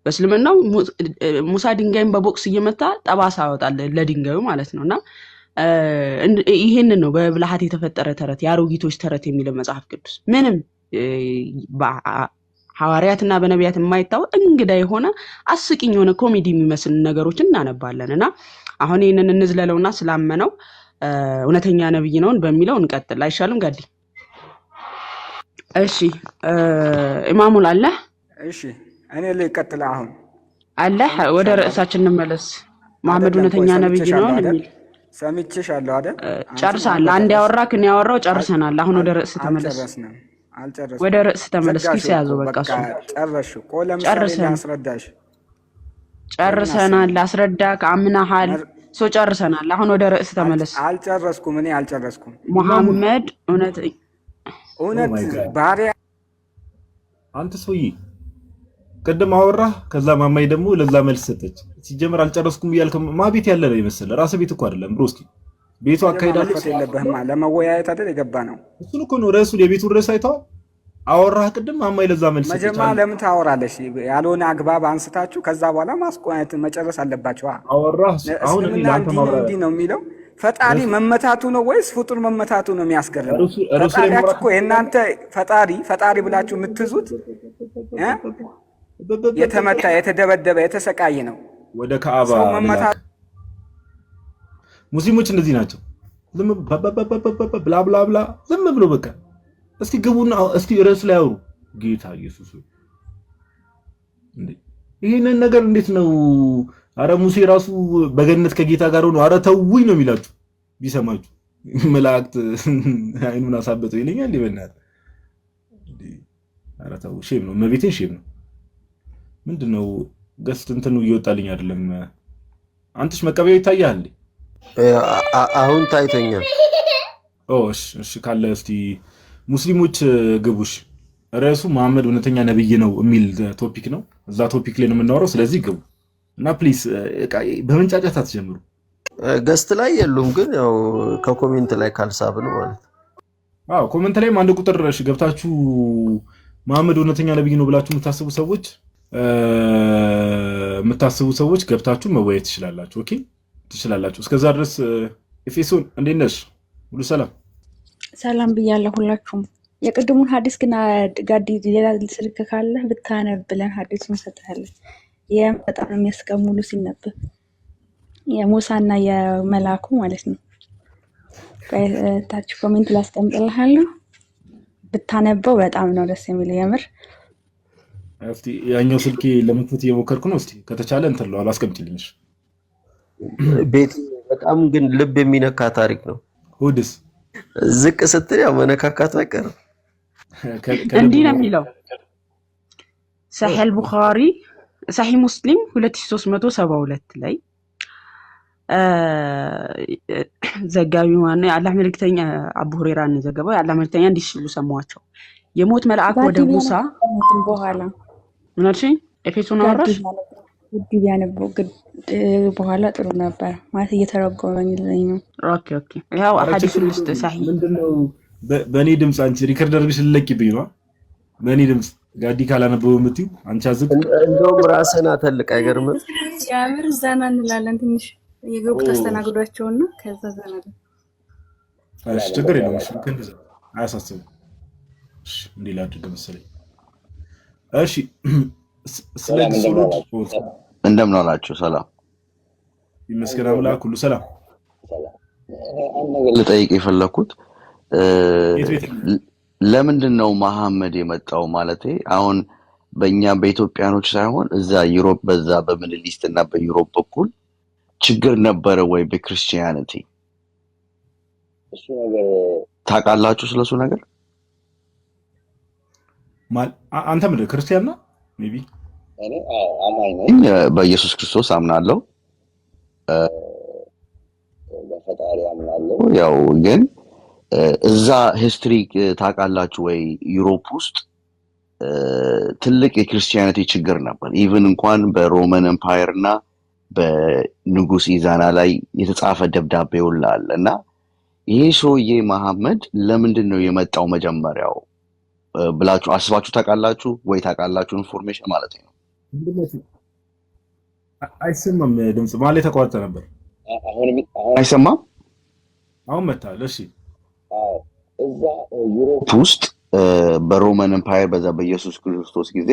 በእስልምናው ሙሳ ድንጋይን በቦክስ እየመታ ጠባሳ ያወጣል ለድንጋዩ ማለት ነውና ይሄንን ነው በብልሃት የተፈጠረ ተረት ያሮጊቶች ተረት የሚለው መጽሐፍ ቅዱስ ምንም ሐዋርያትና በነቢያት የማይታወቅ እንግዳ የሆነ አስቂኝ የሆነ ኮሜዲ የሚመስል ነገሮችን እናነባለንና አሁን ይሄንን እንዝለለውና ስላመነው እውነተኛ ነብይ ነው በሚለው እንቀጥል አይሻልም ጋዲ? እሺ ኢማሙል አለ። እሺ እኔ ልቀጥል አሁን አለ ወደ ርዕሳችን እንመለስ። መሐመድ እውነተኛ ነብይ ነው የሚል ሰምቼሻለሁ አይደል? ጨርሰናል። አንድ ያወራክ እኔ ያወራው ጨርሰናል። አሁን ወደ ርዕስ ተመለስ። አልጨረስኩም። ወደ ርዕስ ተመለስ። ኪስ ያዘው በቃ እሱ ጨረሽ እኮ ለምሳሌ አስረዳሽ። ጨርሰናል። አስረዳክ አምናሃል። ጨርሰናል። አሁን ወደ ርዕስ ተመለስ። አልጨረስኩም። እኔ አልጨረስኩም። መሐመድ እውነት ባሪያ አንተ ሰውዬ ቀደም አወራህ፣ ከዛ ማማይ ደግሞ ለዛ መልስ ሰጠች። ሲጀምር አልጨረስኩም እያልክ ቤት ያለ ነው ይመስል ራስህ ቤት እኮ አይደለም ብሮስኪ። ቤቱ አካይዳለች የለብህም ለመወያየት አይደል የገባ ነው። እሱን እኮ ነው ርዕሱ የቤቱን ርዕስ አይተዋል። አወራህ ቅድም ማማይ ለዛ መልስ ሰጠች። መጀመሪያ ለምን ታወራለሽ? ያልሆነ አግባብ አንስታችሁ ከዛ በኋላ ማስቆየት መጨረስ አለባችሁ። አወራህ አሁን እንዲህ ነው የሚለው ፈጣሪ መመታቱ ነው ወይስ ፍጡር መመታቱ ነው የሚያስገርመው? ፈጣሪያችሁ እኮ የእናንተ ፈጣሪ ብላችሁ የምትይዙት የተመታ የተደበደበ የተሰቃየ ነው። ወደ ካዕባ ሙስሊሞች እንደዚህ ናቸው። ዝም ብላ ብላ ብላ ዝም ብሎ በቃ እስኪ ግቡና እስኪ ርዕስ ላይ አውሩ። ጌታ ኢየሱስ እንዴ ይሄንን ነገር እንዴት ነው? አረ ሙሴ ራሱ በገነት ከጌታ ጋር ሆኖ አረ ተውኝ ነው የሚላችሁ። ቢሰማችሁ መላእክት አይኑን አሳበጠው ይለኛል ይበናል። አረ ተው ሼም ነው መቤቴ ሼም ነው። ምንድነው ገስት እንትኑ እየወጣልኝ አይደለም። አንተሽ መቀበያው ይታያል። አሁን ታይቶኛል። እሺ ካለ እስቲ ሙስሊሞች ግቡሽ። ርዕሱ መሐመድ እውነተኛ ነብይ ነው የሚል ቶፒክ ነው። እዛ ቶፒክ ላይ ነው የምናወራው። ስለዚህ ግቡ እና ፕሊስ በመንጫጫት አትጀምሩ። ገስት ላይ የሉም ግን ያው ከኮሜንት ላይ ካልሳብን ማለት አዎ ኮሜንት ላይም አንድ ቁጥር እሺ ገብታችሁ መሐመድ እውነተኛ ነብይ ነው ብላችሁ የምታስቡ ሰዎች ገብታችሁ መወያየት ትችላላችሁ። ኦኬ ትችላላችሁ። እስከዛ ድረስ ኤፌሶን እንዴት ነሽ? ሁሉ ሰላም ሰላም ብያለሁ ሁላችሁም። የቅድሙን ሐዲስ ግን ጋዲ ሌላ ስልክ ካለ ብታነብ ብለን ሐዲሱን ሰጥተሃል። በጣም የሚያስቀሙሉ ሲነበብ የሙሳና የመላኩ ማለት ነው። ታች ኮሜንት ላስቀምጥልሃለሁ ብታነበው በጣም ነው ደስ የሚለው የምር። እስቲ ያኛው ስልኬ ለመክፈት እየሞከርኩ ነው። እስቲ ከተቻለ እንትን ነው አላስቀምጥልኝሽ። ቤት በጣም ግን ልብ የሚነካ ታሪክ ነው። ሁድስ ዝቅ ስትል ያው መነካካቱ አይቀርም። እንዲህ ነው የሚለው ሰሒህ ቡኻሪ ሰሒህ ሙስሊም 2372 ላይ ዘጋቢው ማነው? የአላህ መልእክተኛ አቡ ሁረይራ ነው ዘገበው። የአላህ መልእክተኛ እንዲህ ሲሉ ሰማዋቸው። የሞት መልአክ ወደ ሙሳ በኋላ ምን አልሽኝ? ኤፌሶን አወራሽ ግድ ያነበው በኋላ ጥሩ ነበር ማለት እየተረጎመልኝ ነው። ኦኬ ያው ሐዲሱን ውስጥ ሰሒህ ምንድነው? በእኔ ድምጽ አንቺ ሪከርድ አድርገሽ ልለቂብኝ ነው። በእኔ ድምጽ ጋዲ ካላነበው የምትይው አንቺ አዝቅ እንደውም ራስህን አተልቅ አይገርምም? ያምር ዘና እንላለን ትንሽ የገቡ ተስተናግዷቸውና ከዛ ዘና እሺ ችግር የለውም። እሺ ከእንደዛ አያሳስብም። እሺ እንዴ ላድርግ መሰለኝ። እሺ ስለዚህ ሶሎድ እንደምን አላችሁ? ሰላም ይመስገን አምላክ ሁሉ ሰላም። አንድ ነገር ልጠይቅ የፈለኩት ለምንድን ነው መሐመድ የመጣው? ማለቴ አሁን በእኛ በኢትዮጵያኖች ሳይሆን እዛ ዩሮፕ በዛ በሚድል ኢስት እና በዩሮፕ በኩል ችግር ነበረ ወይ በክርስቲያኒቲ? እሱ ነገር ታውቃላችሁ? ስለሱ ነገር አንተ ምንድን ክርስቲያን ነህ? ሜቢ እኔ አማኝ ነኝ፣ በኢየሱስ ክርስቶስ አምናለሁ፣ በፈጣሪ አምናለሁ። ያው ግን እዛ ሂስትሪ ታውቃላችሁ ወይ? ዩሮፕ ውስጥ ትልቅ የክርስቲያኒቲ ችግር ነበር። ኢቭን እንኳን በሮማን ኤምፓየር እና በንጉስ ኢዛና ላይ የተጻፈ ደብዳቤ ሁላ አለ። እና ይሄ ሰውዬ መሐመድ ለምንድን ነው የመጣው መጀመሪያው ብላችሁ አስባችሁ ታውቃላችሁ ወይ? ታውቃላችሁ ኢንፎርሜሽን ማለት ነው። አይሰማም ድምጽ ማለት ተቋርጠ ነበር። አሁን አይሰማም? አሁን መጣል። እሺ እዛ ዩሮፕ ውስጥ በሮማን ኤምፓየር በዛ በኢየሱስ ክርስቶስ ጊዜ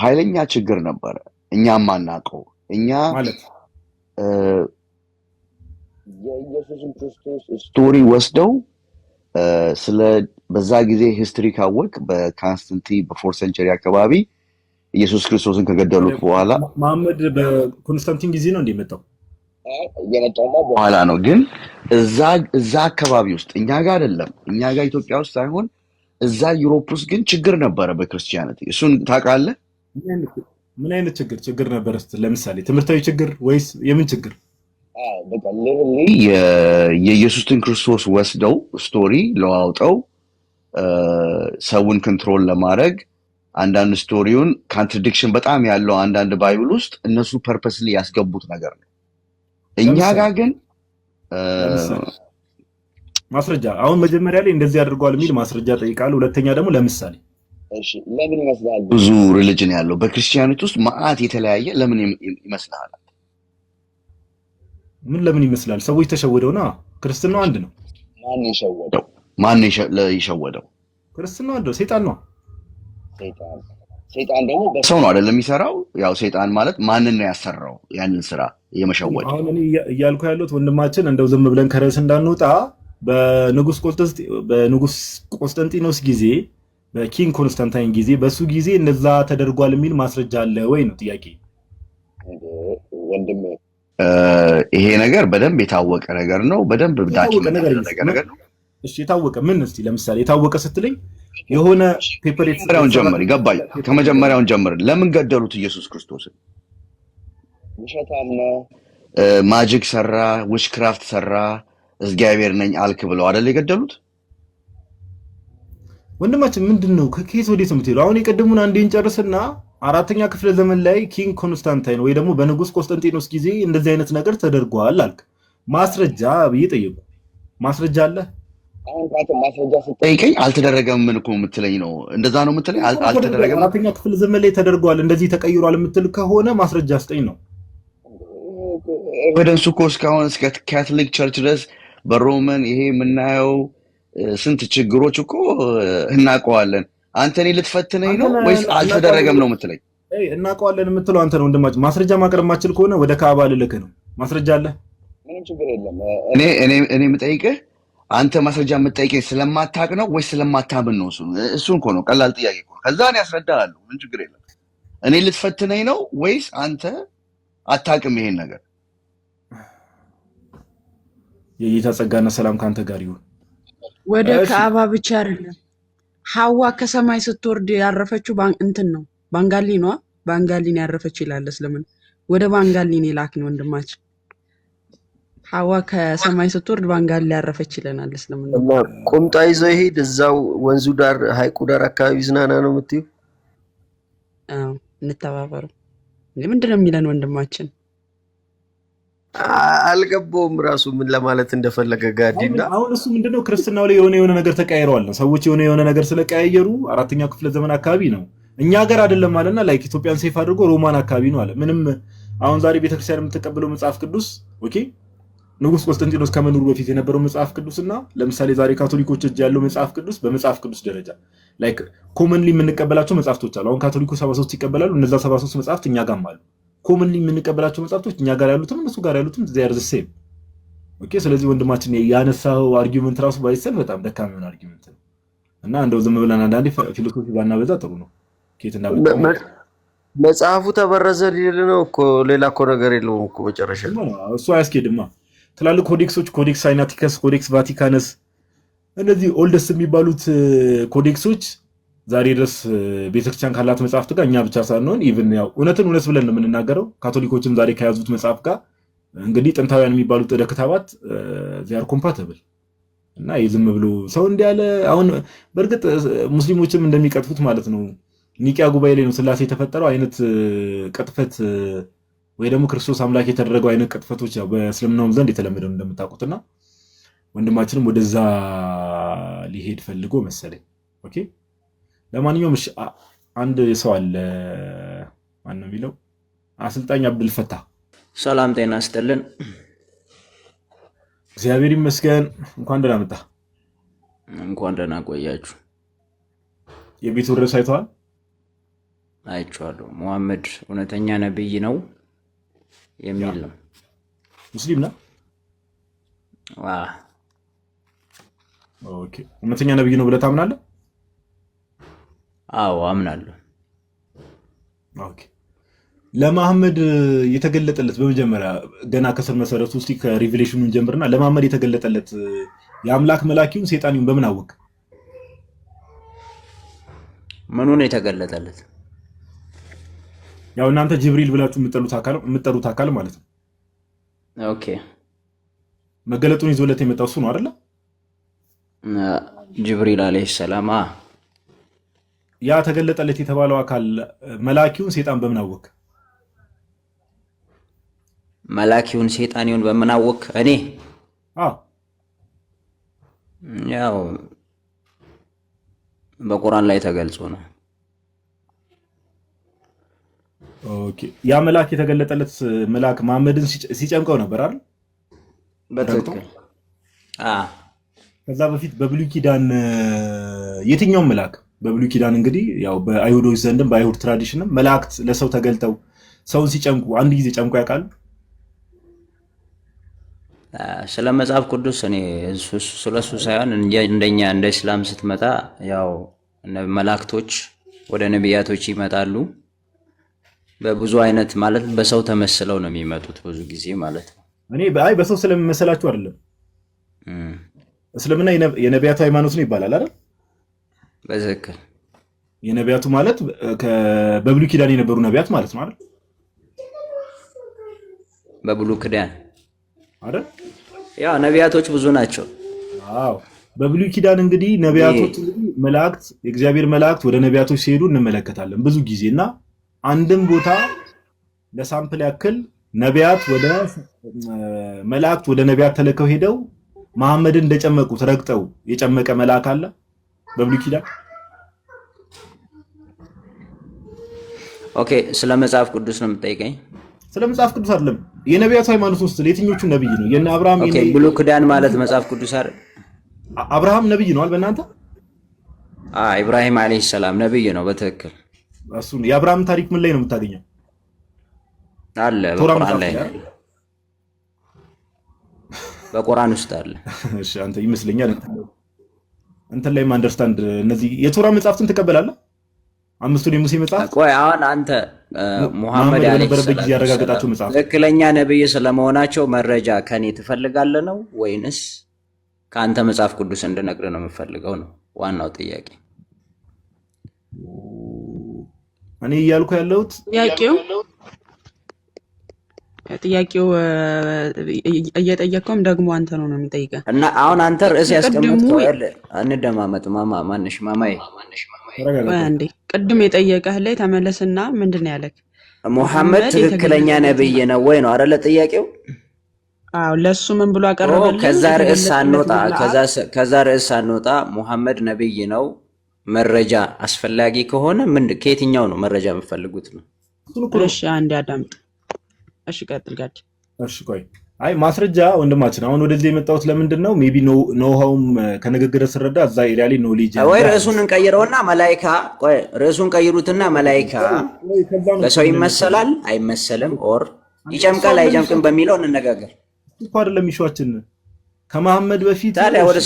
ኃይለኛ ችግር ነበረ። እኛም አናውቀው እኛ ማለት የኢየሱስን ክርስቶስ ስቶሪ ወስደው ስለ በዛ ጊዜ ሂስትሪ ካወቅ በካንስታንቲ በፎርት ሴንቸሪ አካባቢ ኢየሱስ ክርስቶስን ከገደሉት በኋላ መሐመድ በኮንስታንቲን ጊዜ ነው እንደመጣው የመጣው በኋላ ነው። ግን እዛ አካባቢ ውስጥ እኛ ጋር አይደለም፣ እኛ ጋር ኢትዮጵያ ውስጥ ሳይሆን እዛ ዩሮፕ ውስጥ ግን ችግር ነበረ በክርስቲያኒቲ። እሱን ታውቃለህ? ምን አይነት ችግር ነበር? ለምሳሌ ትምህርታዊ ችግር ወይስ የምን ችግር? በቃ የኢየሱስን ክርስቶስ ወስደው ስቶሪ ለዋውጠው ሰውን ኮንትሮል ለማድረግ አንዳንድ ስቶሪውን ኮንትራዲክሽን በጣም ያለው አንዳንድ ባይብል ውስጥ እነሱ ፐርፐስሊ ያስገቡት ነገር ነው። እኛ ጋር ግን ማስረጃ አሁን መጀመሪያ ላይ እንደዚህ አድርጓል የሚል ማስረጃ ጠይቃለሁ። ሁለተኛ ደግሞ ለምሳሌ እሺ፣ ለምን ይመስላል ብዙ ሪሊጅን ያለው በክርስቲያኒቲ ውስጥ ማአት የተለያየ ለምን ይመስላል? ምን ለምን ይመስላል? ሰዎች ተሸወደውና ክርስትናው አንድ ነው። ማን የሸወደው? ማን የሸወደው? ክርስትናው አንድ ነው። ሰይጣን ነው። ሰይጣን ደግሞ በሰው ነው አይደለም የሚሰራው። ያው ሰይጣን ማለት ማንን ነው ያሰራው ያንን ስራ የመሸወድ? አሁን እኔ እያልኩ ያለሁት ወንድማችን እንደው ዝም ብለን ከርዕስ እንዳንወጣ በንጉስ ቆስጠንጢኖስ ጊዜ በኪንግ ኮንስታንታይን ጊዜ በሱ ጊዜ እንደዛ ተደርጓል የሚል ማስረጃ አለ ወይ ነው ጥያቄ። ወንድም ይሄ ነገር በደንብ የታወቀ ነገር ነው። በደንብ ነገር ነው። እሺ የታወቀ ምን? እስቲ ለምሳሌ የታወቀ ስትለኝ የሆነ ፔፐር የተሰራውን ጀምር። ይገባኝ። ከመጀመሪያውን ጀምር። ለምን ገደሉት ኢየሱስ ክርስቶስን? ውሸታም ነው፣ ማጂክ ሰራ፣ ዊችክራፍት ሰራ፣ እግዚአብሔር ነኝ አልክ ብለው አይደል የገደሉት? ወንድማችን ምንድነው ከኬስ ወዴት የምትሄዱ? አሁን የቀደሙን አንዴ እንጨርስና አራተኛ ክፍለ ዘመን ላይ ኪንግ ኮንስታንታይን ወይ ደግሞ በንጉስ ቆስጠንጢኖስ ጊዜ እንደዚህ አይነት ነገር ተደርጓል አልክ። ማስረጃ ብዬ ጠየቁ። ማስረጃ አለ? አሁን ካንተ ማስረጃ ስትጠይቀኝ አልተደረገም ምን እኮ የምትለኝ ነው? እንደዛ ነው የምትለኝ? አልተደረገም። አራተኛ ክፍለ ዘመን ላይ ተደርጓል እንደዚህ ተቀይሯል የምትል ከሆነ ማስረጃ ስጠኝ ነው። ኤቪደንሱ እኮ እስካሁን እስከ ካቶሊክ ቸርች ድረስ በሮማን ይሄ የምናየው ስንት ችግሮች እኮ እናውቀዋለን። አንተ እኔ ልትፈትነኝ ነው ወይስ አልተደረገም ነው የምትለኝ? እናውቀዋለን የምትለው አንተ ነው ወንድማችን። ማስረጃ ማቅረብ ማችል ከሆነ ወደ ካዕባ ልልክህ ነው። ማስረጃ አለ? ምንም ችግር የለም። እኔ የምጠይቅህ አንተ ማስረጃ የምትጠይቀኝ ስለማታውቅ ነው ወይስ ስለማታምን ነው? እሱን እኮ ነው። ቀላል ጥያቄ እኮ። ከዛ እኔ ያስረዳሃለሁ። ምን ችግር የለም። እኔ ልትፈትነኝ ነው ወይስ አንተ አታውቅም ይሄን ነገር? የጌታ ጸጋና ሰላም ካንተ ጋር ይሁን። ወደ ካዕባ ብቻ አይደለም ሐዋ ከሰማይ ስትወርድ ያረፈችው እንትን ነው ባንጋሊ ነው። ባንጋሊን ያረፈች ይላል እስልምና። ወደ ባንጋሊን የላክን ወንድማችን ሐዋ ከሰማይ ስትወርድ ባንጋሊ ያረፈች ይለናል እስልምና። እና ቁምጣ ይዘው ይሄድ እዛው ወንዙ ዳር ሐይቁ ዳር አካባቢ ዝናና ነው የምትይው? አዎ እንተባበሩ። ምንድን ነው የሚለን ወንድማችን? አልገባውም ራሱ ምን ለማለት እንደፈለገ ጋዲና። አሁን እሱ ምንድነው ክርስትናው ላይ የሆነ ነገር ተቀያይሯል ነው። ሰዎች የሆነ ነገር ስለቀያየሩ አራተኛው ክፍለ ዘመን አካባቢ ነው። እኛ ሀገር አይደለም አለና ላይክ ኢትዮጵያን ሴፍ አድርጎ ሮማን አካባቢ ነው አለ። ምንም አሁን ዛሬ ቤተክርስቲያን የምትቀበለው መጽሐፍ ቅዱስ ኦኬ ንጉስ ቆስጠንጢኖስ ከመኖሩ በፊት የነበረው መጽሐፍ ቅዱስና ለምሳሌ ዛሬ ካቶሊኮች እጅ ያለው መጽሐፍ ቅዱስ በመጽሐፍ ቅዱስ ደረጃ ላይክ ኮመንሊ የምንቀበላቸው መጽሐፍቶች አሉ። አሁን ካቶሊኮ 73 ይቀበላሉ። እነዛ 73 መጽሐፍት እኛ ጋርም አሉ። ኮመንሊ የምንቀበላቸው መጽሐፍቶች እኛ ጋር ያሉትም እነሱ ጋር ያሉትም they are the same ኦኬ። ስለዚህ ወንድማችን ያነሳው አርጊውመንት ራሱ ባይሰል በጣም ደካማ የሆነ አርጊውመንት ነው እና እንደው ዝም ብለን አንዳንዴ ፊሎሶፊ ባናበዛ ጥሩ ነው። ኬት እንዳመጣው መጽሐፉ ተበረዘ ሊል ነው እኮ ሌላ እኮ ነገር የለውም እኮ መጨረሻ እሱ አያስኬድማ። ትላልቅ ኮዴክሶች ኮዴክስ ሳይናቲከስ፣ ኮዴክስ ቫቲካነስ እነዚህ ኦልደስ የሚባሉት ኮዴክሶች ዛሬ ድረስ ቤተክርስቲያን ካላት መጽሐፍት ጋር እኛ ብቻ ሳንሆን ኢቭን ያው እውነትን እውነት ብለን ነው የምንናገረው። ካቶሊኮችም ዛሬ ከያዙት መጽሐፍ ጋር እንግዲህ ጥንታውያን የሚባሉት ጥደ ክታባት ዚያር ኮምፓተብል እና የዝም ብሎ ሰው እንዲያለ አሁን በእርግጥ ሙስሊሞችም እንደሚቀጥፉት ማለት ነው ኒቂያ ጉባኤ ላይ ነው ስላሴ የተፈጠረው አይነት ቅጥፈት ወይ ደግሞ ክርስቶስ አምላክ የተደረገው አይነት ቅጥፈቶች ያው በእስልምናውም ዘንድ የተለመደው እንደምታውቁትና ወንድማችንም ወደዛ ሊሄድ ፈልጎ መሰለኝ። ኦኬ ለማንኛውም አንድ ሰው አለ ማን ነው የሚለው? አሰልጣኝ አብዱልፈታህ ሰላም ጤና ይስጥልን። እግዚአብሔር ይመስገን። እንኳን ደህና መጣ። እንኳን ደህና ቆያችሁ። የቤቱን ርዕስ አይተዋል? አይቼዋለሁ። ሙሐመድ እውነተኛ ነብይ ነው የሚል ነው። ሙስሊም ነው? ኦኬ። እውነተኛ ነብይ ነው ብለህ ታምናለህ? አዎ አምናለሁ። ኦኬ። ለመሐመድ የተገለጠለት በመጀመሪያ ገና ከስር መሰረቱ እስቲ ከሪቪሌሽኑን ጀምርና ለመሐመድ የተገለጠለት የአምላክ መላኪውን ሰይጣኒውን በምን አወቅ? ምኑን የተገለጠለት? ያው እናንተ ጅብሪል ብላችሁ የምትጠሩት አካል ማለት ነው። ኦኬ። መገለጡን ይዞለት የመጣው እሱ ነው አይደለ? ጅብሪል አለይሂ ሰላም። ያ ተገለጠለት የተባለው አካል መላኪውን ሰይጣን በምን አወቅ? መላኪውን ሰይጣኒውን በምን አወቅ? እኔ ያው በቁርአን ላይ ተገልጾ ነው። ኦኬ። ያ መልአክ የተገለጠለት መልአክ መሐመድን ሲጨምቀው ነበር አይደል? በትክክል። ከዛ በፊት በብሉይ ኪዳን የትኛውም መልአክ በብሉይ ኪዳን እንግዲህ ያው በአይሁዶች ዘንድም በአይሁድ ትራዲሽንም መላእክት ለሰው ተገልጠው ሰውን ሲጨምቁ አንድ ጊዜ ጨምቆ ያውቃሉ? ስለ መጽሐፍ ቅዱስ እኔ ስለሱ ሳይሆን እንደኛ እንደ እስላም ስትመጣ ያው መላእክቶች ወደ ነቢያቶች ይመጣሉ። በብዙ አይነት ማለት በሰው ተመስለው ነው የሚመጡት ብዙ ጊዜ ማለት ነው። እኔ በሰው ስለሚመስላችሁ አይደለም። እስልምና የነቢያቱ ሃይማኖት ነው ይባላል አይደል? በትክክል። የነቢያቱ ማለት በብሉይ ኪዳን የነበሩ ነቢያት ማለት ነው አይደል? በብሉይ ኪዳን አይደል? ያው ነቢያቶች ብዙ ናቸው። አዎ በብሉይ ኪዳን እንግዲህ ነቢያቶች እንግዲህ መላእክት የእግዚአብሔር መላእክት ወደ ነቢያቶች ሲሄዱ እንመለከታለን ብዙ ጊዜና አንድም ቦታ ለሳምፕል ያክል ነቢያት ወደ መላእክት ወደ ነቢያት ተልከው ሄደው መሐመድን እንደጨመቁት ረግጠው የጨመቀ መልአክ አለ በብሉይ ኪዳን? ኦኬ። ስለ መጽሐፍ ቅዱስ ነው የምጠይቀኝ? ስለ መጽሐፍ ቅዱስ አይደለም። የነቢያቱ ሃይማኖት ውስጥ ለየትኞቹ ነብይ ነው? የነ አብርሃም ኦኬ። ብሉይ ኪዳን ማለት መጽሐፍ ቅዱስ አይደል? አብርሃም ነብይ ነው አይደል? በእናንተ ኢብራሂም አለይሂ ሰላም ነብይ ነው። በትክክል። እሱ የአብርሃም ታሪክ ምን ላይ ነው የምታገኘው? አለ በቁርአን ላይ በቁርአን ውስጥ አለ። እሺ አንተ ይመስለኛል እንትን ላይ አንደርስታንድ እነዚህ የቶራ መጽሐፍትን ትቀበላለህ? አምስቱን የሙሴ መጽሐፍ? ቆይ አሁን አንተ ሙሐመድ አለይሂ ሰላም ያረጋገጣቸው መጽሐፍ ትክክለኛ ነብይ ስለመሆናቸው መረጃ ከኔ ትፈልጋለህ ነው ወይንስ ከአንተ መጽሐፍ ቅዱስ እንድነግርህ ነው የምፈልገው ነው ዋናው ጥያቄ። እኔ እያልኩ ያለሁት ጥያቄው እየጠየቀውም ደግሞ አንተ ነው የሚጠይቀህ እና አሁን አንተ ርዕስ ያስቀምጥከው እንደማመጥ ማነሽ ማማዬ አንዴ ቅድም የጠየቀህ ላይ ተመለስና ምንድነው ያለክ? ሙሐመድ ትክክለኛ ነብይ ነው ወይ ነው አይደለ ጥያቄው? አዎ ለሱ ምን ብሎ አቀረበልኝ? ከዛ ርዕስ ሳንወጣ ሙሐመድ ነብይ ነው መረጃ አስፈላጊ ከሆነ ከየትኛው ነው መረጃ የምፈልጉት ነው? እሺ አንዴ አዳምጥ። እሺ ቀጥል ጋር። እሺ ቆይ አይ ማስረጃ ወንድማችን አሁን ወደዚህ የመጣሁት ለምንድን ነው? ሜቢ ኖሃውም ከንግግር ስረዳ እዛ ኤሪያ ላይ ኖሌጅ ወይ ርዕሱን እንቀይረውና መላኢካ ቆይ ርዕሱን ቀይሩትና መላኢካ ለሰው ይመሰላል አይመሰልም ኦር ይጨምቃል አይጨምቅም በሚለው እንነጋገር። እኮ አይደለም ኢሹአችን ከመሐመድ በፊት ታዲያ ወደ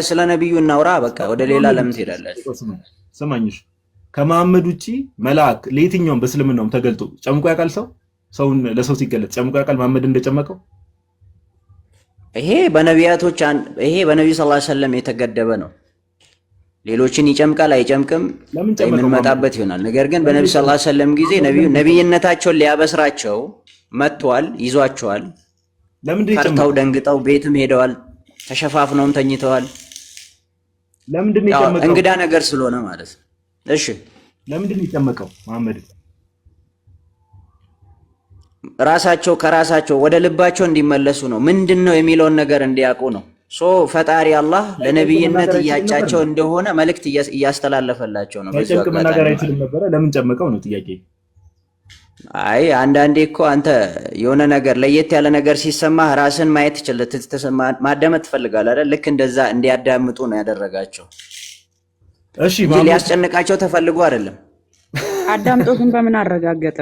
ስለ ነብዩ እናውራ። በቃ ወደ ሌላ ለምን ትሄዳላችሁ? ሰማኝሽ። ከመሐመድ ውጪ መልአክ ለየትኛውም በእስልምናውም ተገልጦ ጨምቆ ያውቃል? ሰውን ለሰው ሲገለጥ ጨምቆ ያውቃል መሐመድ እንደጨመቀው? ይሄ በነቢያቶች ይሄ በነብዩ ሰለላሁ ዐለይሂ ወሰለም የተገደበ ነው። ሌሎችን ይጨምቃል አይጨምቅም የምንመጣበት ይሆናል። ነገር ግን በነብዩ ሰለላሁ ዐለይሂ ወሰለም ጊዜ ነብይነታቸውን ሊያበስራቸው መጥቷል፣ ይዟቸዋል። ለምንድን ፈርተው ደንግጠው ቤትም ሄደዋል፣ ተሸፋፍነውም ተኝተዋል። ለምንድን ይጨመቀው? እንግዳ ነገር ስለሆነ ማለት ነው። እሺ ለምንድን ይጨመቀው መሐመድ? ራሳቸው ከራሳቸው ወደ ልባቸው እንዲመለሱ ነው። ምንድነው የሚለውን ነገር እንዲያውቁ ነው። ፈጣሪ አላህ ለነብይነት እያጫቸው እንደሆነ መልእክት እያስተላለፈላቸው ነው። በዚህ መናገር አይችልም ነበረ። ለምን ጨመቀው ነው ጥያቄ። አይ አንዳንዴ እኮ አንተ የሆነ ነገር ለየት ያለ ነገር ሲሰማህ ራስን ማየት ማዳመጥ ትፈልጋለህ አይደል? ልክ እንደዛ እንዲያዳምጡ ነው ያደረጋቸው። እሺ ሊያስጨንቃቸው ተፈልጎ አይደለም። አዳምጦ ግን በምን አረጋገጠ?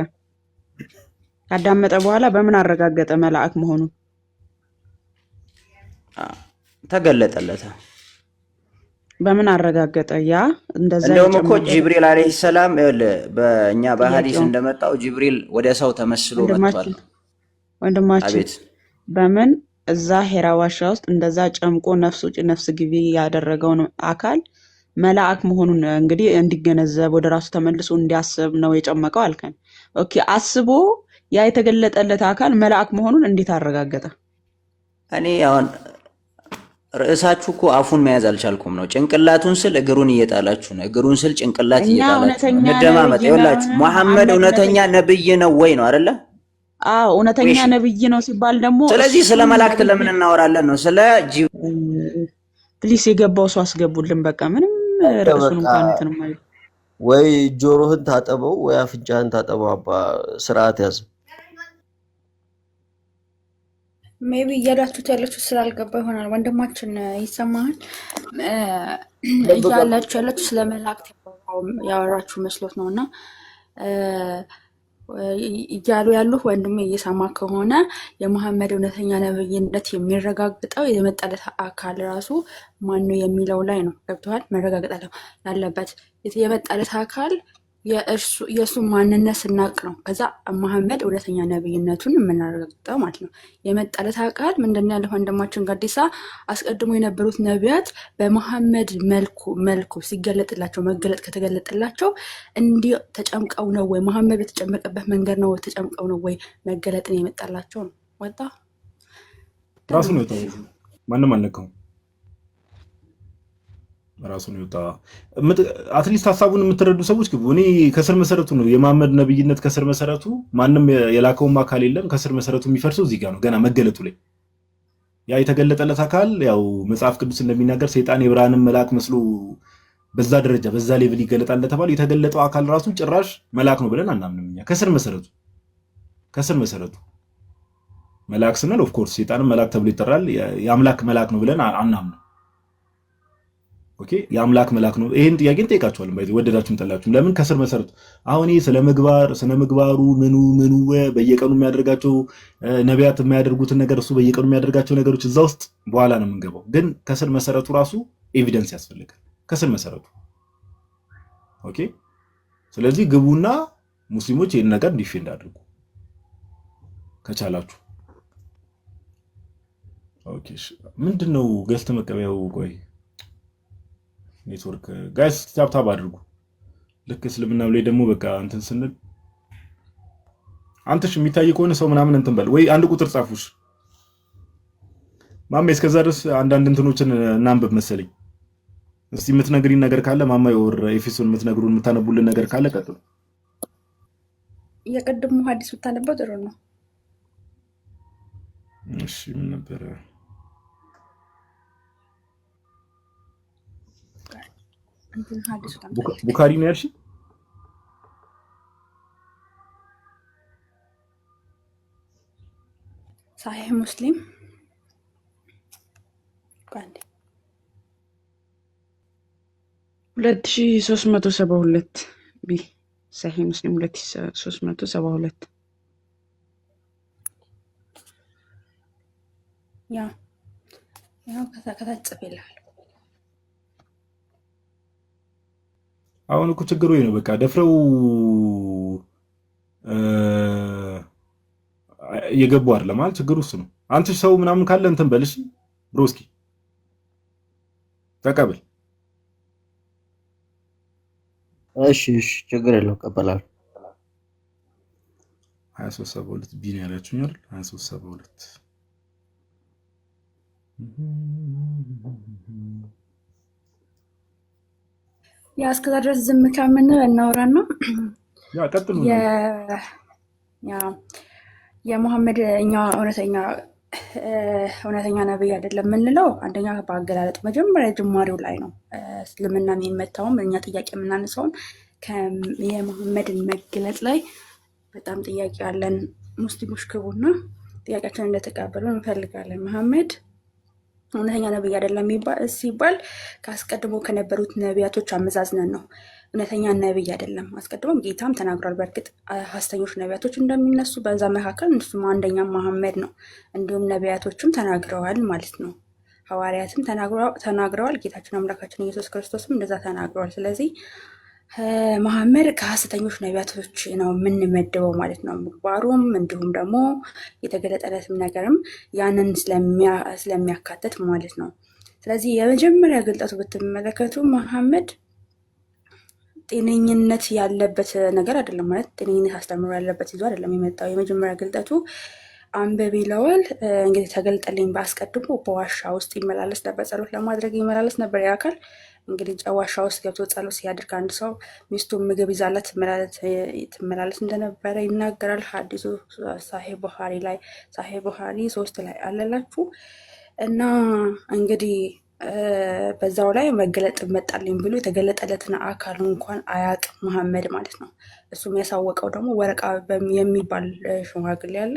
ካዳመጠ በኋላ በምን አረጋገጠ መልአክ መሆኑን? ተገለጠለት። በምን አረጋገጠ? ያ እንደዛ እንደውም እኮ ጅብሪል አለይሂ ሰላም በእኛ በሐዲስ እንደመጣው ጅብሪል ወደ ሰው ተመስሎ መጥቷል። ወንድማችን በምን እዛ ሄራ ዋሻ ውስጥ እንደዛ ጨምቆ ነፍስ ውጭ ነፍስ ግቢ ያደረገውን አካል መልአክ መሆኑን እንግዲህ እንዲገነዘብ ወደ ራሱ ተመልሶ እንዲያስብ ነው የጨመቀው አልከን። ኦኬ አስቦ ያ የተገለጠለት አካል መልአክ መሆኑን እንዴት አረጋገጠ? እኔ አሁን ርዕሳችሁ እኮ አፉን መያዝ አልቻልኩም ነው። ጭንቅላቱን ስል እግሩን እየጣላችሁ ነው። እግሩን ስል ጭንቅላት እየጣላችሁ ነው። እንደማመጥ ይኸውላችሁ መሐመድ እውነተኛ ነብይ ነው ወይ ነው አይደለ? አዎ እውነተኛ ነብይ ነው ሲባል ደግሞ ስለዚህ ስለ መላእክት ለምን እናወራለን ነው? ስለ ፕሊስ የገባው ሰው አስገቡልን። በቃ ምንም ርዕሱን እንኳን እንትን ማለት ወይ ጆሮህን ታጠበው ወይ አፍንጫህን ታጠበው። አባ ስርዓት ያዝ። ሜቢ እያላችሁት ያላችሁ ስላልገባ ይሆናል። ወንድማችን ይሰማሃል? እያላችሁ ስለ መላእክት ያወራችሁ መስሎት ነው። እና እያሉ ያሉት ወንድሜ እየሰማ ከሆነ የመሐመድ እውነተኛ ነብይነት የሚረጋግጠው የመጣለት አካል ራሱ ማነው የሚለው ላይ ነው። ገብቶሃል? መረጋገጥ ያለበት የመጣለት አካል የእሱ ማንነት ስናቅ ነው። ከዛ መሐመድ እውነተኛ ነብይነቱን የምናረጋግጠው ማለት ነው። የመጣለት አካል ምንድን ነው ያለው ወንድማችን ጋዲሳ? አስቀድሞ የነበሩት ነቢያት በመሐመድ መልኩ ሲገለጥላቸው መገለጥ ከተገለጠላቸው እንዲህ ተጨምቀው ነው ወይ መሐመድ በተጨመቀበት መንገድ ነው ተጨምቀው ነው ወይ መገለጥን የመጣላቸው ነው። ወጣ ራሱ ነው የወጣው። ማንም አልነካውም። ራሱ ነው የወጣ። አትሊስት ሐሳቡን የምትረዱ ሰዎች ግቡ። እኔ ከስር መሰረቱ ነው የመሐመድ ነብይነት ከስር መሰረቱ ማንም የላከውም አካል የለም። ከስር መሰረቱ የሚፈርሰው እዚህ ጋር ነው፣ ገና መገለጡ ላይ። ያ የተገለጠለት አካል ያው መጽሐፍ ቅዱስ እንደሚናገር ሰይጣን የብርሃንን መልአክ መስሎ በዛ ደረጃ በዛ ሌቭል ይገለጣል እንደተባለው የተገለጠው አካል ራሱ ጭራሽ መልአክ ነው ብለን አናምንም እኛ። ከስር መሰረቱ መልአክ ስንል ኦፍ ኮርስ ሰይጣንም መልአክ ተብሎ ይጠራል። የአምላክ መልአክ ነው ብለን አናምንም። ኦኬ የአምላክ መልአክ ነው። ይሄን ጥያቄ እንጠይቃቸዋለን። ባይዘ ወደዳችሁም ጠላችሁም። ለምን ከስር መሰረቱ አሁን ይሄ ስነ ምግባሩ ምኑ በየቀኑ የሚያደርጋቸው ነቢያት የማያደርጉትን ነገር እሱ በየቀኑ የሚያደርጋቸው ነገሮች እዛ ውስጥ በኋላ ነው የምንገባው። ግን ከስር መሰረቱ ራሱ ኤቪደንስ ያስፈልጋል። ከስር መሰረቱ ኦኬ። ስለዚህ ግቡና ሙስሊሞች ይሄን ነገር ዲፌንድ አድርጉ ከቻላችሁ። ኦኬ ምንድነው ገዝት መቀበያው? ቆይ ኔትወርክ ጋይስ ታፕ አድርጉ። ልክ እስልምናው ላይ ደግሞ በቃ እንትን ስንል አንተሽ የሚታይ ከሆነ ሰው ምናምን እንትን በል ወይ አንድ ቁጥር ጻፉሽ ማማ። እስከዛ ድረስ አንዳንድ እንትኖችን እናንብብ መሰለኝ። እስቲ የምትነግሪን ነገር ካለ ማማ ወር ኤፌሶን የምትነግሩን የምታነቡልን ነገር ካለ ቀጥሉ። የቅድሙ ሐዲስ ብታነበው ጥሩ ነው። እሺ ምን ነበር? ቡኻሪ ነው ያልሽ? ሳሂህ ሙስሊም 2372 ቢ ሳሂህ ሙስሊም 2372 ያው ከታች ጽፌልሃል። አሁን እኮ ችግሩ ይሄ ነው። በቃ ደፍረው እየገቡ አይደለም ማለት ችግሩ እሱ ነው። አንተ ሰው ምናምን ካለ እንትን በልሽ ብሮስኪ ተቀበል። እሺ ችግር የለው እቀበላለሁ። 2372 ቢ ነው ያላችሁኝ አይደል? 2372 ያ እስከዛ ድረስ ዝም ከምንል እናወራና ያ ቀጥሉ። የሙሐመድ እኛ እውነተኛ ነብይ አይደለም የምንለው አንደኛ በአገላለጡ መጀመሪያ ጅማሬው ላይ ነው። እስልምና የሚመታውም እኛ ጥያቄ የምናነሳውም የሙሐመድን መገለጥ ላይ በጣም ጥያቄ አለን። ሙስሊሞች ግቡና ጥያቄያችንን እንደተቀበሉ እንፈልጋለን። መሐመድ እውነተኛ ነብይ አይደለም ሲባል ከአስቀድሞ ከነበሩት ነቢያቶች አመዛዝነን ነው። እውነተኛ ነብይ አይደለም። አስቀድሞም ጌታም ተናግሯል። በእርግጥ ሐሰተኞች ነቢያቶች እንደሚነሱ በዛ መካከል እሱም አንደኛ መሐመድ ነው። እንዲሁም ነቢያቶችም ተናግረዋል ማለት ነው። ሐዋርያትም ተናግረዋል። ጌታችን አምላካችን ኢየሱስ ክርስቶስም እንደዛ ተናግረዋል። ስለዚህ መሐመድ ከሐሰተኞች ነቢያቶች ነው የምንመድበው ማለት ነው። ምግባሩም እንዲሁም ደግሞ የተገለጠለትም ነገርም ያንን ስለሚያካትት ማለት ነው። ስለዚህ የመጀመሪያ ግልጠቱ ብትመለከቱ መሐመድ ጤነኝነት ያለበት ነገር አይደለም ማለት ጤነኝነት አስተምሮ ያለበት ይዞ አይደለም የመጣው። የመጀመሪያ ግልጠቱ አንብብ ይለዋል። እንግዲህ ተገልጠልኝ በአስቀድሞ በዋሻ ውስጥ ይመላለስ ነበር፣ ጸሎት ለማድረግ ይመላለስ ነበር። ያካል እንግዲህ ዋሻ ውስጥ ገብቶ ጸሎት ሲያደርግ አንድ ሰው ሚስቱ ምግብ ይዛለት ትመላለስ እንደነበረ ይናገራል። ሐዲሱ ሳሂህ ቡኻሪ 3 ላይ አለላችሁ። እና እንግዲህ በዛው ላይ መገለጥ መጣልኝ ብሎ የተገለጠለትን አካል እንኳን አያውቅም መሐመድ ማለት ነው። እሱ የሚያሳወቀው ደግሞ ወረቃ የሚባል ሽማግሌ ያለ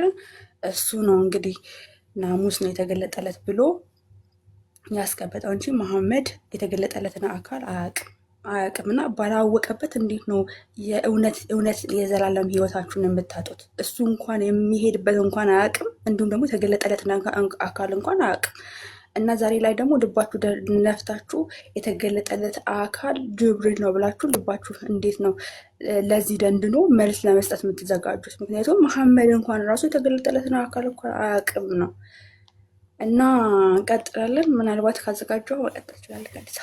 እሱ ነው እንግዲህ ናሙስ ነው የተገለጠለት ብሎ ያስቀበጠው እንጂ መሐመድ የተገለጠለትን አካል አያውቅም። እና ባላወቀበት እንዴት ነው የእውነት የዘላለም ህይወታችሁን የምታጡት? እሱ እንኳን የሚሄድበት እንኳን አያውቅም፣ እንዲሁም ደግሞ የተገለጠለትን አካል እንኳን አያውቅም። እና ዛሬ ላይ ደግሞ ልባችሁ ነፍታችሁ የተገለጠለት አካል ጅብሪል ነው ብላችሁ ልባችሁ እንዴት ነው ለዚህ ደንድኖ መልስ ለመስጠት የምትዘጋጁት? ምክንያቱም መሐመድ እንኳን ራሱ የተገለጠለትን አካል እንኳን አያውቅም ነው። እና እንቀጥላለን። ምናልባት ካዘጋጀው መቀጠል ይችላል። ከዲሳ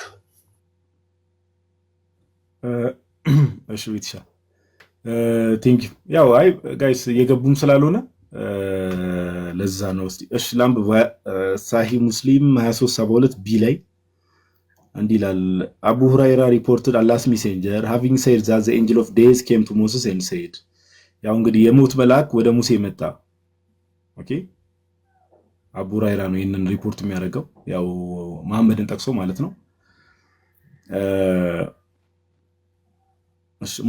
እሺ ቤትሻ ቴንክ ዩ። ያው አይ ጋይስ እየገቡም ስላልሆነ ለዛ ነው። እስቲ እሺ ላምብ ሳሂህ ሙስሊም 2372 ቢ ላይ እንዲህ ይላል። አቡ ሁራይራ ሪፖርትድ አላህስ ሜሴንጀር ሃቪንግ ሴድ ዛት ዘ ኤንጅል ኦፍ ዴይዝ ኬም ቱ ሞሴስ ኤንድ ሴድ። ያው እንግዲህ የሞት መልአክ ወደ ሙሴ መጣ። ኦኬ አቡ ሁራይራ ነው ይህንን ሪፖርት የሚያደርገው፣ ያው መሐመድን ጠቅሶ ማለት ነው።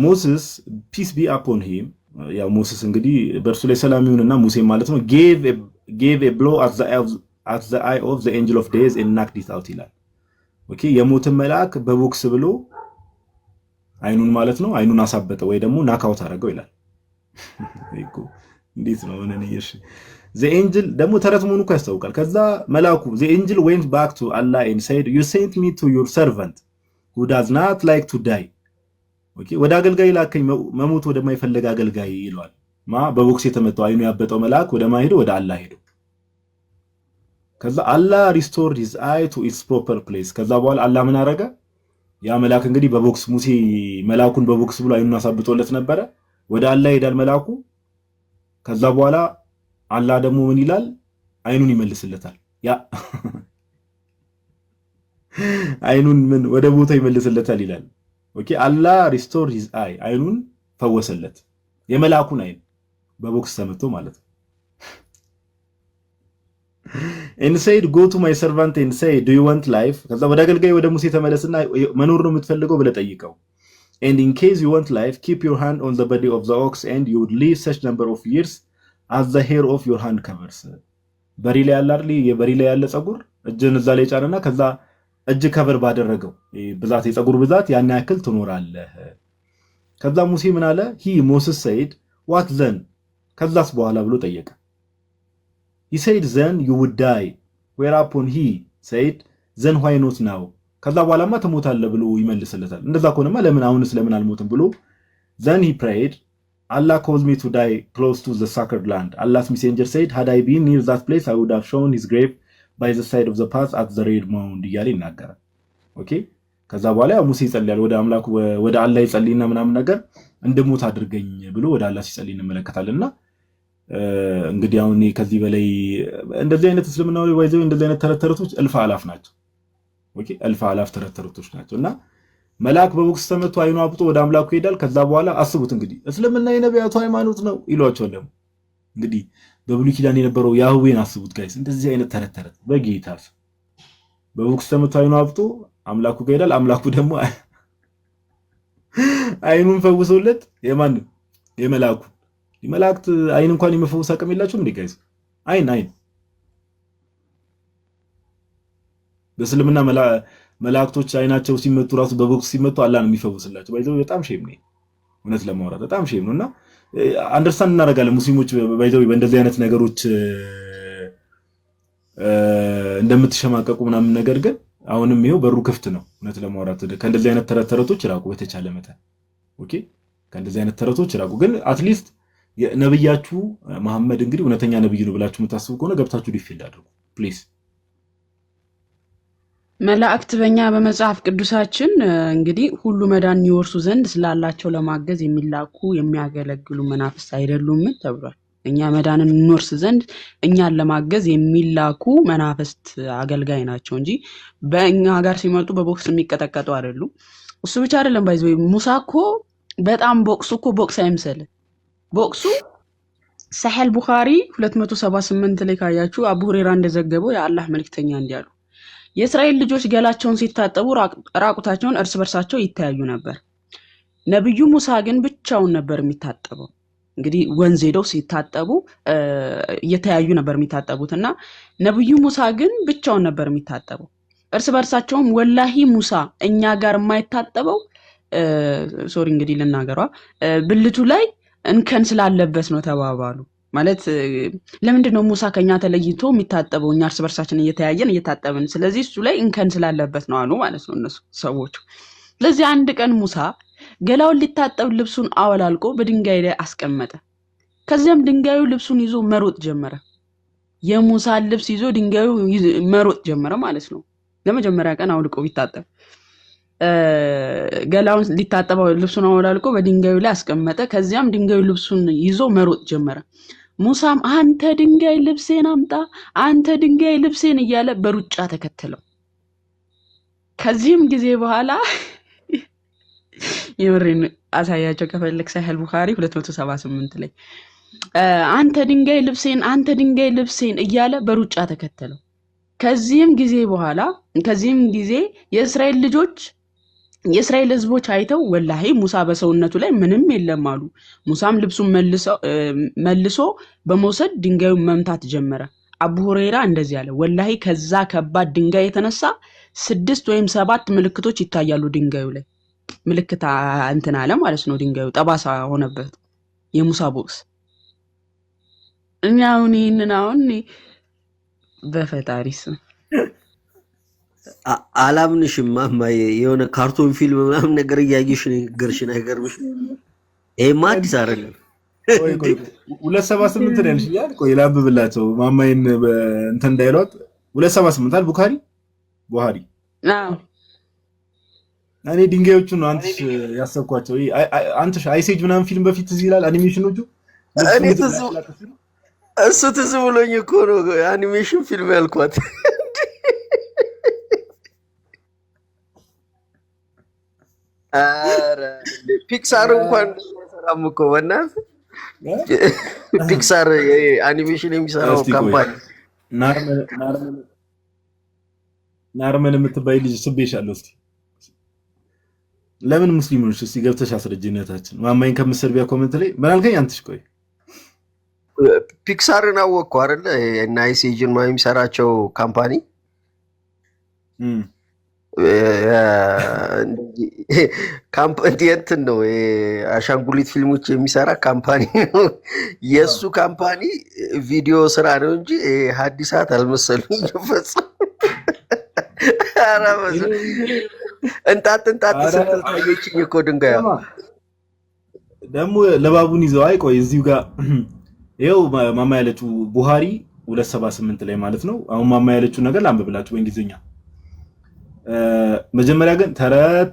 ሞሴስ ፒስ ቢ አፖን ሂም፣ ያው ሞሴስ እንግዲህ በእርሱ ላይ ሰላም ይሁንና ሙሴ ማለት ነው ጌቭ ኤ ብሎ አት ዘ አይ ኦፍ ዘ ኤንጅል ኦፍ ዴይዝ ኤንድ ናክድ ኢት አውት ይላል። ኦኬ የሞትን መልአክ በቦክስ ብሎ አይኑን ማለት ነው አይኑን አሳበጠ ወይ ደግሞ ናካውት አደረገው ይላል። እንዴት ነው እሺ ዘ ኤንጅል ደግሞ ተረት መሆኑ እኮ ያስታውቃል። ከዛ መልአኩ ዘ ኤንጅል ዌንት ባክ ቱ አላህ ኤንድ ሴድ ዩ ሴንት ሚ ቱ ዩር ሰርቫንት ሁ ዳዝ ናት ላይክ ቱ ዳይ። ኦኬ ወደ አገልጋይ ላከኝ መሞት ወደማይፈልግ አገልጋይ ይለዋል። በቦክስ የተመታው አይኑ ያበጠው መልአክ ወደ ማሄዱ ወደ አላህ ሄዶ ከዛ አላህ ሪስቶርድ ሂዝ አይ ቱ ኢትስ ፕሮፐር ፕሌስ። ከዛ በኋላ አላህ ምን አረገ? ያ መልአክ እንግዲህ በቦክስ ሙሴ መልአኩን በቦክስ ብሎ አይኑን አሳብጦለት ነበረ። ወደ አላህ ይሄዳል መልአኩ። ከዛ በኋላ አላህ ደግሞ ምን ይላል? አይኑን ይመልስለታል። ያ አይኑን ምን ወደ ቦታ ይመልስለታል ይላል። ኦኬ አላህ ሪስቶር ሂዝ አይ አይኑን ፈወሰለት፣ የመልአኩን አይን በቦክስ ተመቶ ማለት ነው። and said go to my servant and say do you want life? ከዛ ወደ አገልጋይ ወደ ሙሴ ተመለስና መኖር ነው የምትፈልገው ብለህ ጠይቀው። and in case you want life keep your hand on the body of the ox and you would live such number of years as the hair of your hand covers. በሪ ላይ ያለ አይደል የበሪ ላይ ያለ ጸጉር እጅን እዛ ላይ ጫንና ከዛ እጅ ከቨር ባደረገው ብዛት የጸጉር ብዛት ያን ያክል ትኖራለህ። ከዛ ሙሴ ምን አለ? he Moses said what then? ከዛስ በኋላ ብሎ ጠየቀ። he said then you would die whereupon he said then why not now? ከዛ በኋላማ ትሞታለህ ብሎ ይመልስለታል። እንደዛ ከሆነማ ለምን አሁንስ ለምን አልሞትም ብሎ then he prayed Allah caused me to die close to the sacred land. Allah's messenger said had I been near that place I would have shown his grave by the side of the path at the red mound እያለ ይናገራል። ኦኬ ከዛ በኋላ ሙሴ ይጸልያል ወደ አምላኩ ወደ አላህ ይጸልይና ምናምን ነገር እንድሞት አድርገኝ ብሎ ወደ አላህ ሲጸልይ እንመለከታለንና እንግዲህ አሁን ከዚህ በላይ እንደዚህ አይነት እስልምና ወይ ወይዘው እንደዚህ አይነት ተረተረቶች እልፍ አላፍ ናቸው። ኦኬ እልፍ አላፍ ተረተረቶች ናቸውና መልአክ በቦክስ ተመቶ አይኑ አብጦ ወደ አምላኩ ይሄዳል። ከዛ በኋላ አስቡት እንግዲህ እስልምና የነቢያቱ ሃይማኖት ነው ይሏቸዋል። ደግሞ እንግዲህ በብሉይ ኪዳን የነበረው ያህዌን አስቡት ጋይስ። እንደዚህ አይነት ተረተረት በጌታ በቦክስ ተመቶ አይኑ አብጦ አምላኩ ጋር ይሄዳል። አምላኩ ደግሞ አይኑን ፈውሶለት የማን የመልአኩ መላእክት አይን እንኳን የመፈወስ አቅም የላቸውም እንዴ ጋይስ? አይን በእስልምና መላእክቶች አይናቸው ሲመቱ ራሱ በቦክስ ሲመቱ አላህ ነው የሚፈውስላቸው። ባይዘው በጣም ሼም ነው እውነት ለማውራት በጣም ሼም ነውና አንደርስታንድ እናደርጋለን ሙስሊሞች ባይዘው በእንደዚህ አይነት ነገሮች እንደምትሸማቀቁ ምናምን ነገር ግን አሁንም ይሄው በሩ ክፍት ነው እውነት ለማውራት ከእንደዚህ አይነት ተረቶች ራቁ በተቻለ መጠን ኦኬ ከእንደዚህ አይነት ተረቶች ራቁ ግን አትሊስት ነብያችሁ መሐመድ እንግዲህ እውነተኛ ነብይ ነው ብላችሁ የምታስቡ ከሆነ ገብታችሁ ዲፊልድ አድርጉ ፕሊዝ መላእክት በእኛ በመጽሐፍ ቅዱሳችን እንግዲህ ሁሉ መዳን ይወርሱ ዘንድ ስላላቸው ለማገዝ የሚላኩ የሚያገለግሉ መናፍስት አይደሉም ተብሏል እኛ መዳንን እንወርስ ዘንድ እኛን ለማገዝ የሚላኩ መናፍስት አገልጋይ ናቸው እንጂ በእኛ ጋር ሲመጡ በቦክስ የሚቀጠቀጡ አይደሉም እሱ ብቻ አይደለም ባይዘው ሙሳ እኮ በጣም ቦክስ አይምሰል ቦክሱ ሰሒህ ቡኻሪ 278 ላይ ካያችሁ አቡ ሁረይራ እንደዘገበው የአላህ መልእክተኛ እንዲያሉ የእስራኤል ልጆች ገላቸውን ሲታጠቡ ራቁታቸውን እርስ በርሳቸው ይተያዩ ነበር ነብዩ ሙሳ ግን ብቻውን ነበር የሚታጠበው እንግዲህ ወንዝ ሄደው ሲታጠቡ እየተያዩ ነበር የሚታጠቡትና ነብዩ ሙሳ ግን ብቻውን ነበር የሚታጠበው እርስ በርሳቸውም ወላሂ ሙሳ እኛ ጋር የማይታጠበው ሶሪ እንግዲህ ልናገሯ ብልቱ ላይ እንከን ስላለበት ነው ተባባሉ ማለት ለምንድነው ሙሳ ከኛ ተለይቶ የሚታጠበው እኛ እርስ በርሳችን እየታጠብን ስለዚህ እሱ ላይ እንከን ስላለበት ነው አሉ ማለት ነው እነሱ ሰዎቹ ስለዚህ አንድ ቀን ሙሳ ገላውን ሊታጠብ ልብሱን አወላልቆ በድንጋይ ላይ አስቀመጠ ከዚያም ድንጋዩ ልብሱን ይዞ መሮጥ ጀመረ የሙሳ ልብስ ይዞ ድንጋዩ መሮጥ ጀመረ ማለት ነው ለመጀመሪያ ቀን አውልቆ ቢታጠብ ገላውን ሊታጠበው ልብሱን አወላልቆ በድንጋዩ ላይ አስቀመጠ ከዚያም ድንጋዩ ልብሱን ይዞ መሮጥ ጀመረ ሙሳም አንተ ድንጋይ ልብሴን አምጣ አንተ ድንጋይ ልብሴን እያለ በሩጫ ተከተለው ከዚህም ጊዜ በኋላ የምሬን አሳያቸው ከፈለክ ሰሒህ ቡኻሪ 278 ላይ አንተ ድንጋይ ልብሴን እያለ በሩጫ ተከተለው ከዚህም ጊዜ የእስራኤል ህዝቦች አይተው ወላሂ ሙሳ በሰውነቱ ላይ ምንም የለም አሉ ሙሳም ልብሱን መልሶ በመውሰድ ድንጋዩን መምታት ጀመረ አቡ ሁረይራ እንደዚህ አለ ወላሂ ከዛ ከባድ ድንጋይ የተነሳ 6 ወይም 7 ምልክቶች ይታያሉ ድንጋዩ ላይ ምልክት እንትን አለ ማለት ነው ድንጋዩ ጠባሳ ሆነበት የሙሳ ቦክስ እኛውን በፈጣሪስ አላምንሽም ማማዬ የሆነ ካርቶን ፊልም ምናምን ነገር እያየሽ ነው ገርሽን አይገርምሽ ይሄማ አዲስ አይደለም 278 ነው ያልሽ ይላል ቆይ ላብብላቸው ማማዬን እንትን እንዳይሏት 278 አል ቡኻሪ አዎ እኔ ድንጋዮቹ ነው አንተሽ ያሰብኳቸው አንተሽ አይሴጅ ምናምን ፊልም በፊት እዚህ ይላል አኒሜሽኖቹ እኔ እሱ ትዝ ብሎኝ እኮ ነው አኒሜሽን ፊልም ያልኳት አረ ፒክሳር እንኳን ሰራም እኮ በእናትህ ፒክሳር አኒሜሽን የሚሰራው ካምፓኒ ናርመን የምትባይ ልጅ ስቤሻለሁ እስቲ ለምን ሙስሊሞች እስቲ ገብተሽ አስረጅነታችን ማማይን ከምሰርቢያ ኮሜንት ላይ ምን አልከኝ አንተሽ ቆይ ፒክሳርን አወቅኩ አይደለ እና አይሴጅን ማለት የሚሰራቸው ካምፓኒ ካምፓኒ እንትን ነው አሻንጉሊት ፊልሞች የሚሰራ ካምፓኒ ነው የሱ ካምፓኒ ቪዲዮ ስራ ነው እንጂ ሐዲሳት አልመሰሉኝ ፈጽሞ አራመዝ እንጣጥ ስትል ታየችኝ እኮ ድንጋያ ደግሞ ለባቡን ይዘው አይቆይ እዚሁ ጋር ይሄው ማማ ያለችው ቡኻሪ 278 ላይ ማለት ነው አሁን ማማ ያለችው ነገር ላንብብላችሁ በእንግሊዝኛ መጀመሪያ ግን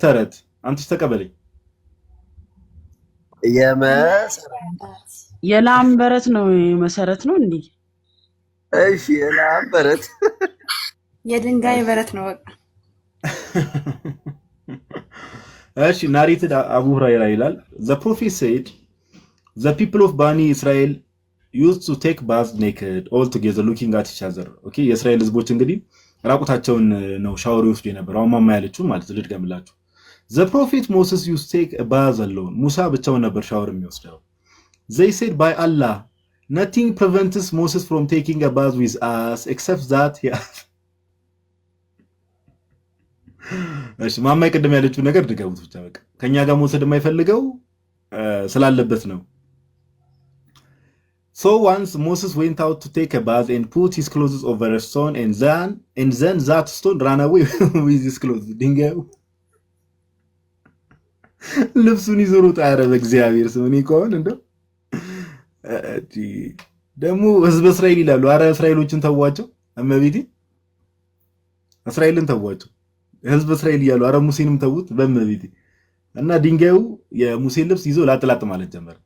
ተረት አንተስ ተቀበለኝ የላም በረት ነው መሰረት ነው እንዴ እሺ የላም በረት የድንጋይ በረት ነው በቃ እሺ ናሬትድ አቡ ሁረይራ ይላል the prophet said the people of Bani Israel used to take baths naked all together looking at each other okay የእስራኤል ህዝቦች እንግዲህ ራቁታቸውን ነው ሻወር ይወስዱ የነበረው አሁን ማማ ያለችው ማለት ልድገምላችሁ the prophet Moses used to take a bath alone ሙሳ ብቻውን ነበር ሻወር የሚወስደው They said, by Allah, nothing prevents Moses from taking a bath with us except that he እሺ ማማ ይቀደም ያለችው ነገር ድገሙት ብቻ በቃ ከኛ ጋር መውሰድ የማይፈልገው ስላለበት ነው። So once Moses went out to take a bath and put his clothes over a stone and then that stone ran away with his clothes. ድንጋዩ ልብሱን ይዞ ሮጠ። ኧረ በእግዚአብሔር ስም እኔ ከሆነ እንደው ደግሞ ህዝበ እስራኤል ይላሉ። ኧረ እስራኤሎችን ተዋቸው፣ እመቤቴ እስራኤልን ተዋቸው። ህዝብ እስራኤል እያሉ ኧረ ሙሴንም ተውት በእመቤቴ። እና ድንጋዩ የሙሴን ልብስ ይዞ ላጥላጥ ማለት ጀመረ።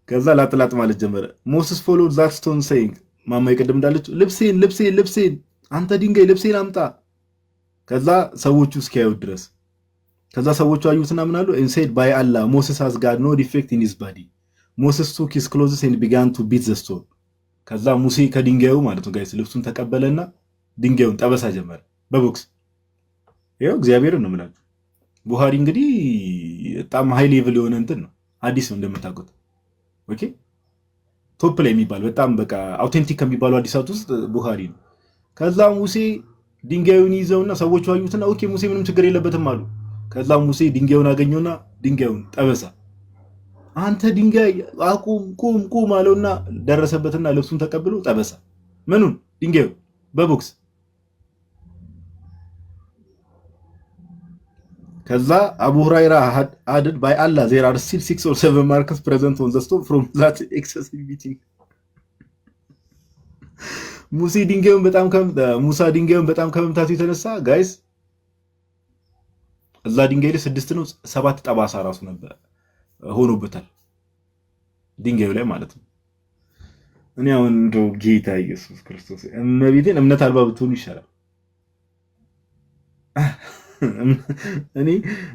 ከዛ ላጥላጥ ማለት ጀመረ። ሞሴስ followed that stone saying ማማ ይቀደም እንዳለችው ልብሴን አንተ ድንጋይ ልብሴን አምጣ። ከዛ ሰዎቹ እስኪያዩት ድረስ ከዛ ሰዎቹ አዩትና ምን አሉ? and said by Allah Moses has got no defect in his body. Moses took his clothes and began to beat the stone. ከዛ ሙሴ ከድንጋዩ ማለት ነው ጋይስ ልብሱን ተቀበለና ድንጋዩን ጠበሳ ጀመረ በቦክስ። ይኸው እግዚአብሔርን ነው የምላችሁ። ቡሃሪ እንግዲህ በጣም ሃይ ሌቭል የሆነ እንትን ነው፣ ሐዲስ ነው እንደምታውቁት። ኦኬ ቶፕ ላይ የሚባል በጣም በቃ አውቴንቲክ ከሚባሉ ሐዲሳት ውስጥ ቡሃሪ ነው። ከዛ ሙሴ ድንጋዩን ይዘውና ሰዎቹ አዩትና ኦኬ ሙሴ ምንም ችግር የለበትም አሉ። ከዛ ሙሴ ድንጋዩን አገኘውና ድንጋዩን ጠበሳ። አንተ ድንጋይ አቁም ቁም አለውና ደረሰበትና ልብሱን ተቀብሎ ጠበሳ። ምኑን? ድንጋዩ በቦክስ። ከዛ አቡ ሁራይራ added by Allah there are still 6 or 7 marks present on the stone from that excessive beating. ሙሳ ድንጋዩን በጣም ከመምታቱ የተነሳ ጋይስ እዛ ድንጋይ ላይ 6 ነው 7 ጠባሳ ራሱ ነበር ሆኖበታል ድንጋዩ ላይ ማለት ነው። እኔ አሁን እንደው ጌታ ኢየሱስ ክርስቶስ እመቤቴን እምነት አልባ ብትሆኑ ይሻላል። እኔ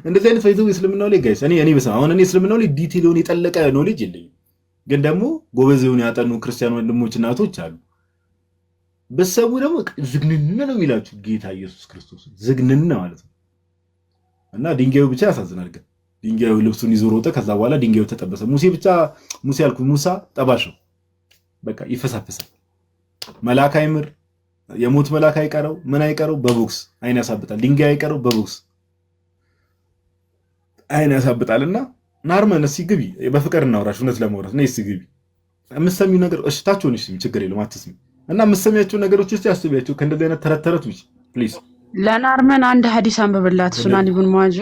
እንደዚህ አይነት ፈይዘው እስልምናው ላይ ጋይስ እኔ በሰማ አሁን እኔ እስልምናው ላይ ዲቴል የሆነ የጠለቀ ኖሌጅ የለኝም፣ ግን ደግሞ ጎበዝ የሆኑ ያጠኑ ክርስቲያን ወንድሞች እናቶች አሉ። በሰሙ ደግሞ ዝግንን ነው የሚላችሁ ጌታ ኢየሱስ ክርስቶስ ዝግንን ማለት ነው። እና ድንጋዩ ብቻ ያሳዝናል። ግን ድንጋዩ ልብሱን ይዞ ሮጠ። ከዛ በኋላ ድንጋዩ ተጠበሰ። ሙሳ ጠባሽ ነው በቃ ይፈሳፈሳል። መልአክ አይምር፣ የሞት መልአክ አይቀረው፣ ምን አይቀረው፣ በቦክስ አይን ያሳብጣል። ድንጋይ አይቀረው፣ በቦክስ አይን ያሳብጣልና ናርመን እስኪ ግቢ፣ በፍቅር እናውራሽ። እውነት ለማውራት ነይ እስኪ ግቢ። የምትሰሚው ነገር እሺ ታችሁን እሺ ችግር የለም አትስሚ። እና የምትሰሚያቸው ነገሮች እስቲ አስቢያቸው ከእንደዚህ አይነት ተረት ውጭ ፕሊዝ። ለናርመን አንድ ሐዲስ አንብብላት። ሱናን ኢብኑ ማጃ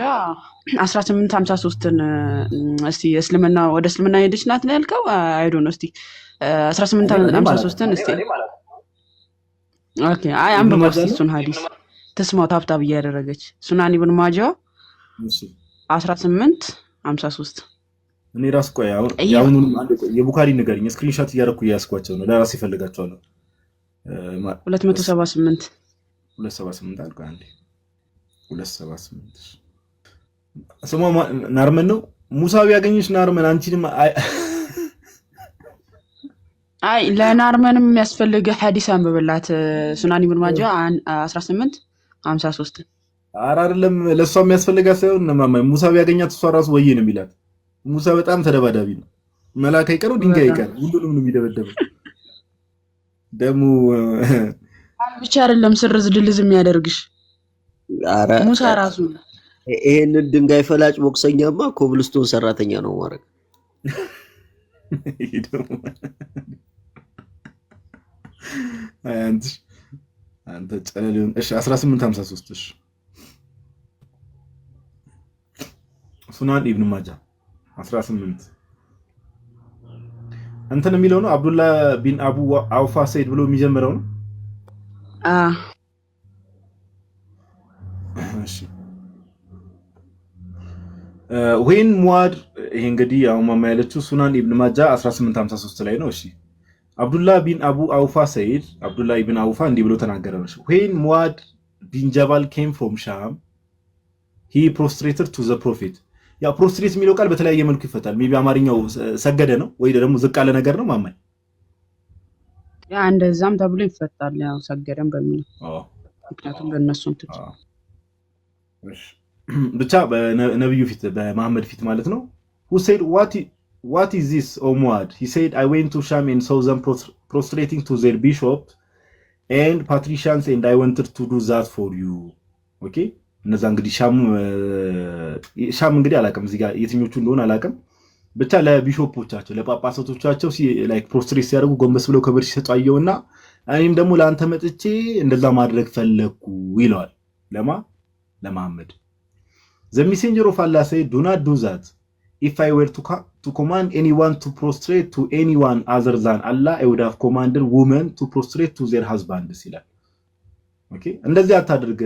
1853ን እስቲ እስልምና ወደ እስልምና ሄደች ናት ነው ያልከው? አይዶ ነው እስቲ 1853ን እስቲ ኦኬ አይ አንብባ እስቲ እሱን ሐዲስ ተስማው ታብታብ እያደረገች ሱናን ኢብኑ ማጃ 1853 እኔ ራስ ቆይ ያሁኑን አንድ የቡኻሪ ንገሪኝ። ስክሪንሾት እያደረኩ እያስኳቸው ነው ለራሴ እፈልጋቸዋለሁ። 278 አልኩ አንዴ 278 ስሟ ናርመን ነው። ሙሳዊ ያገኘሽ ናርመን አንቺንም አይ ለናርመንም የሚያስፈልግ ሐዲስ አንብብላት። ሱናን ኢብኑ ማጃ 1853 ኧረ አይደለም ለሷ የሚያስፈልጋት ሳይሆን ማማ ሙሳዊ ያገኛት እሷ ራሱ ወዬ ነው የሚላት። ሙሳ በጣም ተደባዳቢ ነው። መልአክ አይቀረው ድንጋይ አይቀረው ሁሉንም ነው የሚደበደበው። ደሙ ብቻ አይደለም ስርዝ ድልዝ የሚያደርግሽ ሙሳ ራሱ። ይሄንን ድንጋይ ፈላጭ ቦክሰኛማ ኮብልስቶን ሰራተኛ ነው ማረግ። አንተ ጨለሉን። እሺ 1853 እሺ ሱናን ኢብኑ ማጃ 18 እንትን የሚለው ነው። አብዱላ ቢን አቡ አውፋ ሰይድ ብሎ የሚጀምረው ነው። እሺ ወይን ሙአድ ይሄ እንግዲህ አሁን ማማ ያለችው ሱናን ኢብኑ ማጃ 1853 ላይ ነው። እሺ አብዱላ ቢን አቡ አውፋ ሰይድ አብዱላ ኢብኑ አውፋ እንዲህ ብሎ ተናገረ ነው። ወይን ሙአድ ቢን ጀባል came from Sham he prostrated to the prophet። ያ ፕሮስትሬት የሚለው ቃል በተለያየ መልኩ ይፈታል። ሜቢ አማርኛው ሰገደ ነው ወይ ደግሞ ዝቅ ያለ ነገር ነው ማማይ? ያ እንደዛም ተብሎ ይፈታል። ያው ሰገደም በሚል ምክንያቱም በእነሱ እንትን ብቻ በነብዩ ፊት በመሐመድ ፊት ማለት ነው who said what is this O Muad he said I went to Sham and saw them prostrating to their bishop and patricians and I wanted to do that for you okay እነዛ እንግዲህ ሻም እንግዲህ አላውቅም እዚህ ጋር የትኞቹ እንደሆነ አላውቅም ብቻ ለቢሾፖቻቸው ለጳጳሳቶቻቸው ላይክ ፕሮስትሬት ሲያደርጉ ጎንበስ ብለው ክብር ሲሰጡ አየውና እኔም ደግሞ ለአንተ መጥቼ እንደዛ ማድረግ ፈለኩ ይለዋል ለመሐመድ The messenger of Allah said do not do that if I were to command anyone to prostrate to anyone other than Allah I would have commanded women to prostrate to their husbands ይላል ኦኬ እንደዚህ አታድርገ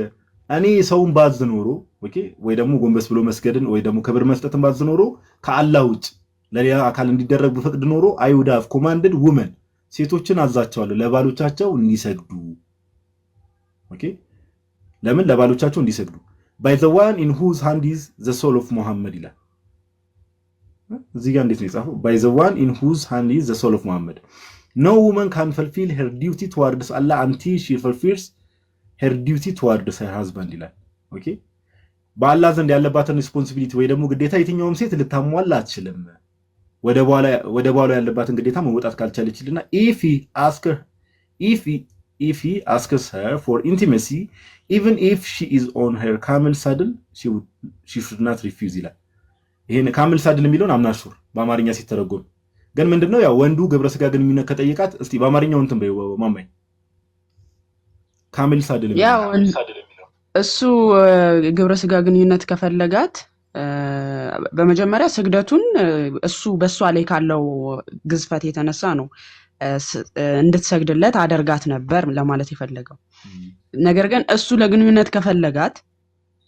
እኔ ሰውን ባዝ ኖሮ ኦኬ ወይ ደግሞ ጎንበስ ብሎ መስገድን ወይ ደግሞ ክብር መስጠትን ባዝ ኖሮ ከአላህ ውጭ ለሌላ አካል እንዲደረግ በፈቅድ ኖሮ I would have commanded women ሴቶችን አዛቸዋለሁ ለባሎቻቸው እንዲሰግዱ ኦኬ ለምን ለባሎቻቸው እንዲሰግዱ by the one in whose hand is the soul of Muhammad ይላል እዚህ ጋር እንዴት ነው የጻፈው by the one in whose hand is the soul of Muhammad no woman can fulfill her duty towards Allah until she fulfills her duty towards her husband ይላል ኦኬ በአላህ ዘንድ ያለባትን ሪስፖንሲቢሊቲ ወይ ደግሞ ግዴታ የትኛውም ሴት ልታሟላ አትችልም ወደ በኋላ ያለባትን ግዴታ መወጣት ካልቻለችልና if he asks her for intimacy even if she is on her camel saddle she should not refuse ይላል ይሄን camel saddle የሚለውን አምናሹር በአማርኛ ሲተረጎም ግን ምንድነው ያው ወንዱ ግብረ ስጋ ግንኙነት ከጠየቃት እስቲ በአማርኛው እንትን በይው ማማይ camel saddle ያው እሱ ግብረ ስጋ ግንኙነት ከፈለጋት በመጀመሪያ ስግደቱን እሱ በሷ ላይ ካለው ግዝፈት የተነሳ ነው እንድትሰግድለት አደርጋት ነበር ለማለት የፈለገው ነገር ግን እሱ ለግንኙነት ከፈለጋት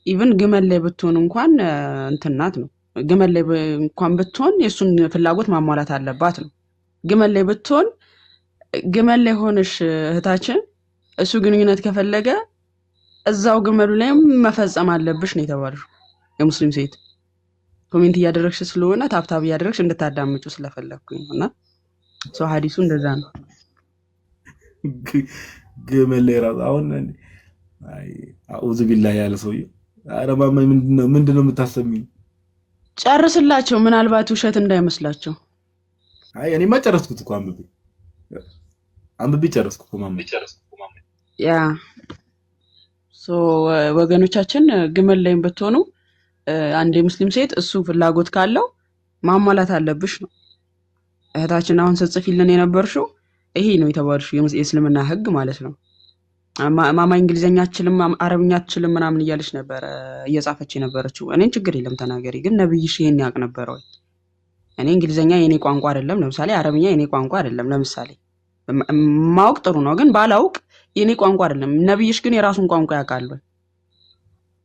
ኢቭን ግመል ላይ ብትሆን እንኳን እንትናት ነው ግመል ላይ እንኳን ብትሆን የሱን ፍላጎት ማሟላት አለባት ነው ግመል ላይ ብትሆን ግመል ላይ ሆነሽ እህታችን እሱ ግንኙነት ከፈለገ እዛው ግመሉ ላይ መፈጸም አለብሽ ነው የተባለው የሙስሊም ሴት ኮሜንት ያደረግሽ ስለሆነ ታብታብ ያደረግሽ እንድታዳምጩ ስለፈለኩኝ ነውና ሶ ሐዲሱ እንደዛ ነው ግመል ላይ ራስ አሁን አይ አኡዙ ቢላህ ያለ ሰውዬ ኧረ ማማ ምንድነው የምታሰሚኝ ጨርስላቸው ምናልባት ውሸት እንዳይመስላቸው አይ እኔማ ጨረስኩት እኮ አንብቤ ጨረስኩ እኮ ማማ ያ ሶ ወገኖቻችን ግመል ላይ ብትሆኑ አንድ ሙስሊም ሴት እሱ ፍላጎት ካለው ማሟላት አለብሽ ነው እህታችን አሁን ጽጽፊልን የነበርሽው ይሄ ነው የተባልሽው የእስልምና ህግ ማለት ነው ማማ እንግሊዘኛ አትችልም አረብኛ አትችልም ምናምን እያለች ነበር እየጻፈች የነበረችው እኔን ችግር የለም ተናገሪ ግን ነብይሽ ይሄን ያቅ ነበር ወይ እኔ እንግሊዘኛ የኔ ቋንቋ አይደለም ለምሳሌ አረብኛ የኔ ቋንቋ አይደለም ለምሳሌ ማወቅ ጥሩ ነው ግን ባላውቅ የኔ ቋንቋ አይደለም ነብይሽ ግን የራሱን ቋንቋ ያውቃል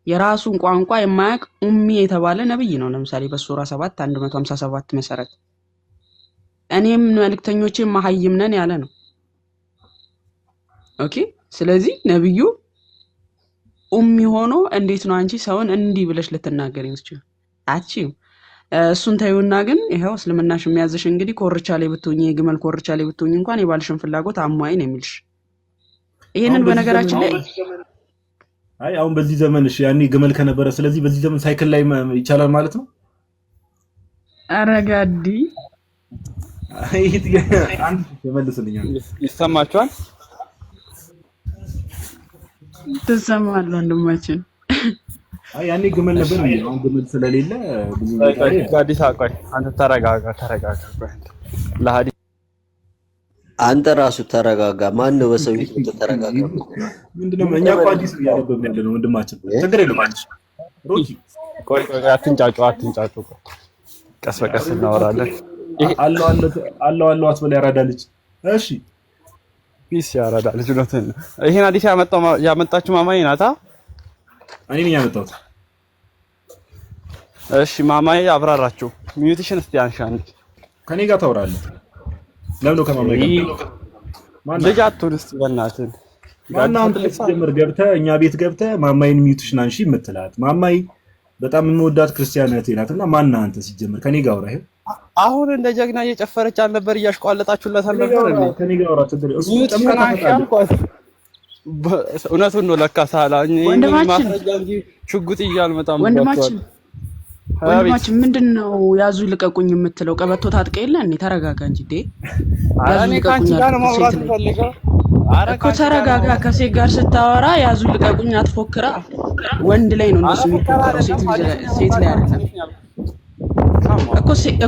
የራሱን ቋንቋ የማያውቅ ኡሚ የተባለ ነብይ ነው ለምሳሌ በሱራ 7 157 መሰረት እኔም መልእክተኞቼ መሐይም ነን ያለ ነው ኦኬ ስለዚህ ነብዩ ኡሚ ሆኖ እንዴት ነው አንቺ ሰውን እንዲህ ብለሽ ልትናገሪ እንስችል አቺው እሱን ታዩና ግን ይሄው እስልምናሽ የሚያዝሽ እንግዲህ ኮርቻ ላይ ብትሆኚ የግመል ኮርቻ ላይ ብትሆኚ እንኳን የባልሽን ፍላጎት አሟይ ነው የሚልሽ ይሄንን በነገራችን ላይ አይ አሁን በዚህ ዘመን እሺ ያኔ ግመል ከነበረ ስለዚህ በዚህ ዘመን ሳይክል ላይ ይቻላል ማለት ነው አረጋዲ አይ አንድ ተመልስልኛል ይሰማችኋል ተሰማል ወንድማችን አይ ያኔ ግመል ነበር አሁን ግመል ስለሌለ ብዙ ጋዲሳ ቆይ አንተ ተረጋጋ ለሐዲስ አንተ ራሱ ተረጋጋ ማን ነው በሰው ይልቅ ተረጋጋ ምንድነው እኛ ቋዲስ ያለበብን ያለ ነው ወንድማችን ችግር የለም አንቺ ሮጂ ቆይ አትንጫጩ ቀስ በቀስ እናወራለን አለው አስበላ ያራዳልች እሺ ፒስ ያራዳልች ነው ይሄን አዲስ ያመጣችሁ ማማዬ ናታ እኔ ነኝ ያመጣሁት እሺ ማማዬ አብራራችሁ ሚዩቴሽን እስቲ አንሻን ከኔ ጋር ታወራለህ ለምን ነው ከማማዬ ጋር ልጅ አትሁንስ በእናትህ ማን አንተ ጀምር ገብተህ እኛ ቤት ገብተህ ማማዬን ሚዩቴሽን አንሺ የምትላት ማማዬ በጣም የምወዳት ክርስቲያናት ናትና ማን አንተ ሲጀምር ከኔ ጋር አውራ አሁን እንደ ጀግና እየጨፈረች አልነበር እያሽቋለጣችሁላት አልነበር እንዴ ከኔ ጋር አውራ ተደረ እሱ እውነቱን ነው ለካ ሳላኝ ወንድማችን ማስረጃ እንጂ ሽጉጥ እያልመጣም ወንድማችን ምንድነው ያዙ ልቀቁኝ የምትለው? ቀበቶ ታጥቀ የለ እንዴ? ተረጋጋ እንጂ ዴ ያዙ ልቀቁኝ እኮ ተረጋጋ። ከሴት ጋር ስታወራ ያዙ ልቀቁኝ አትፎክራ። ወንድ ላይ ነው እነሱ የሚፎክረው፣ ሴት ላይ አይደለም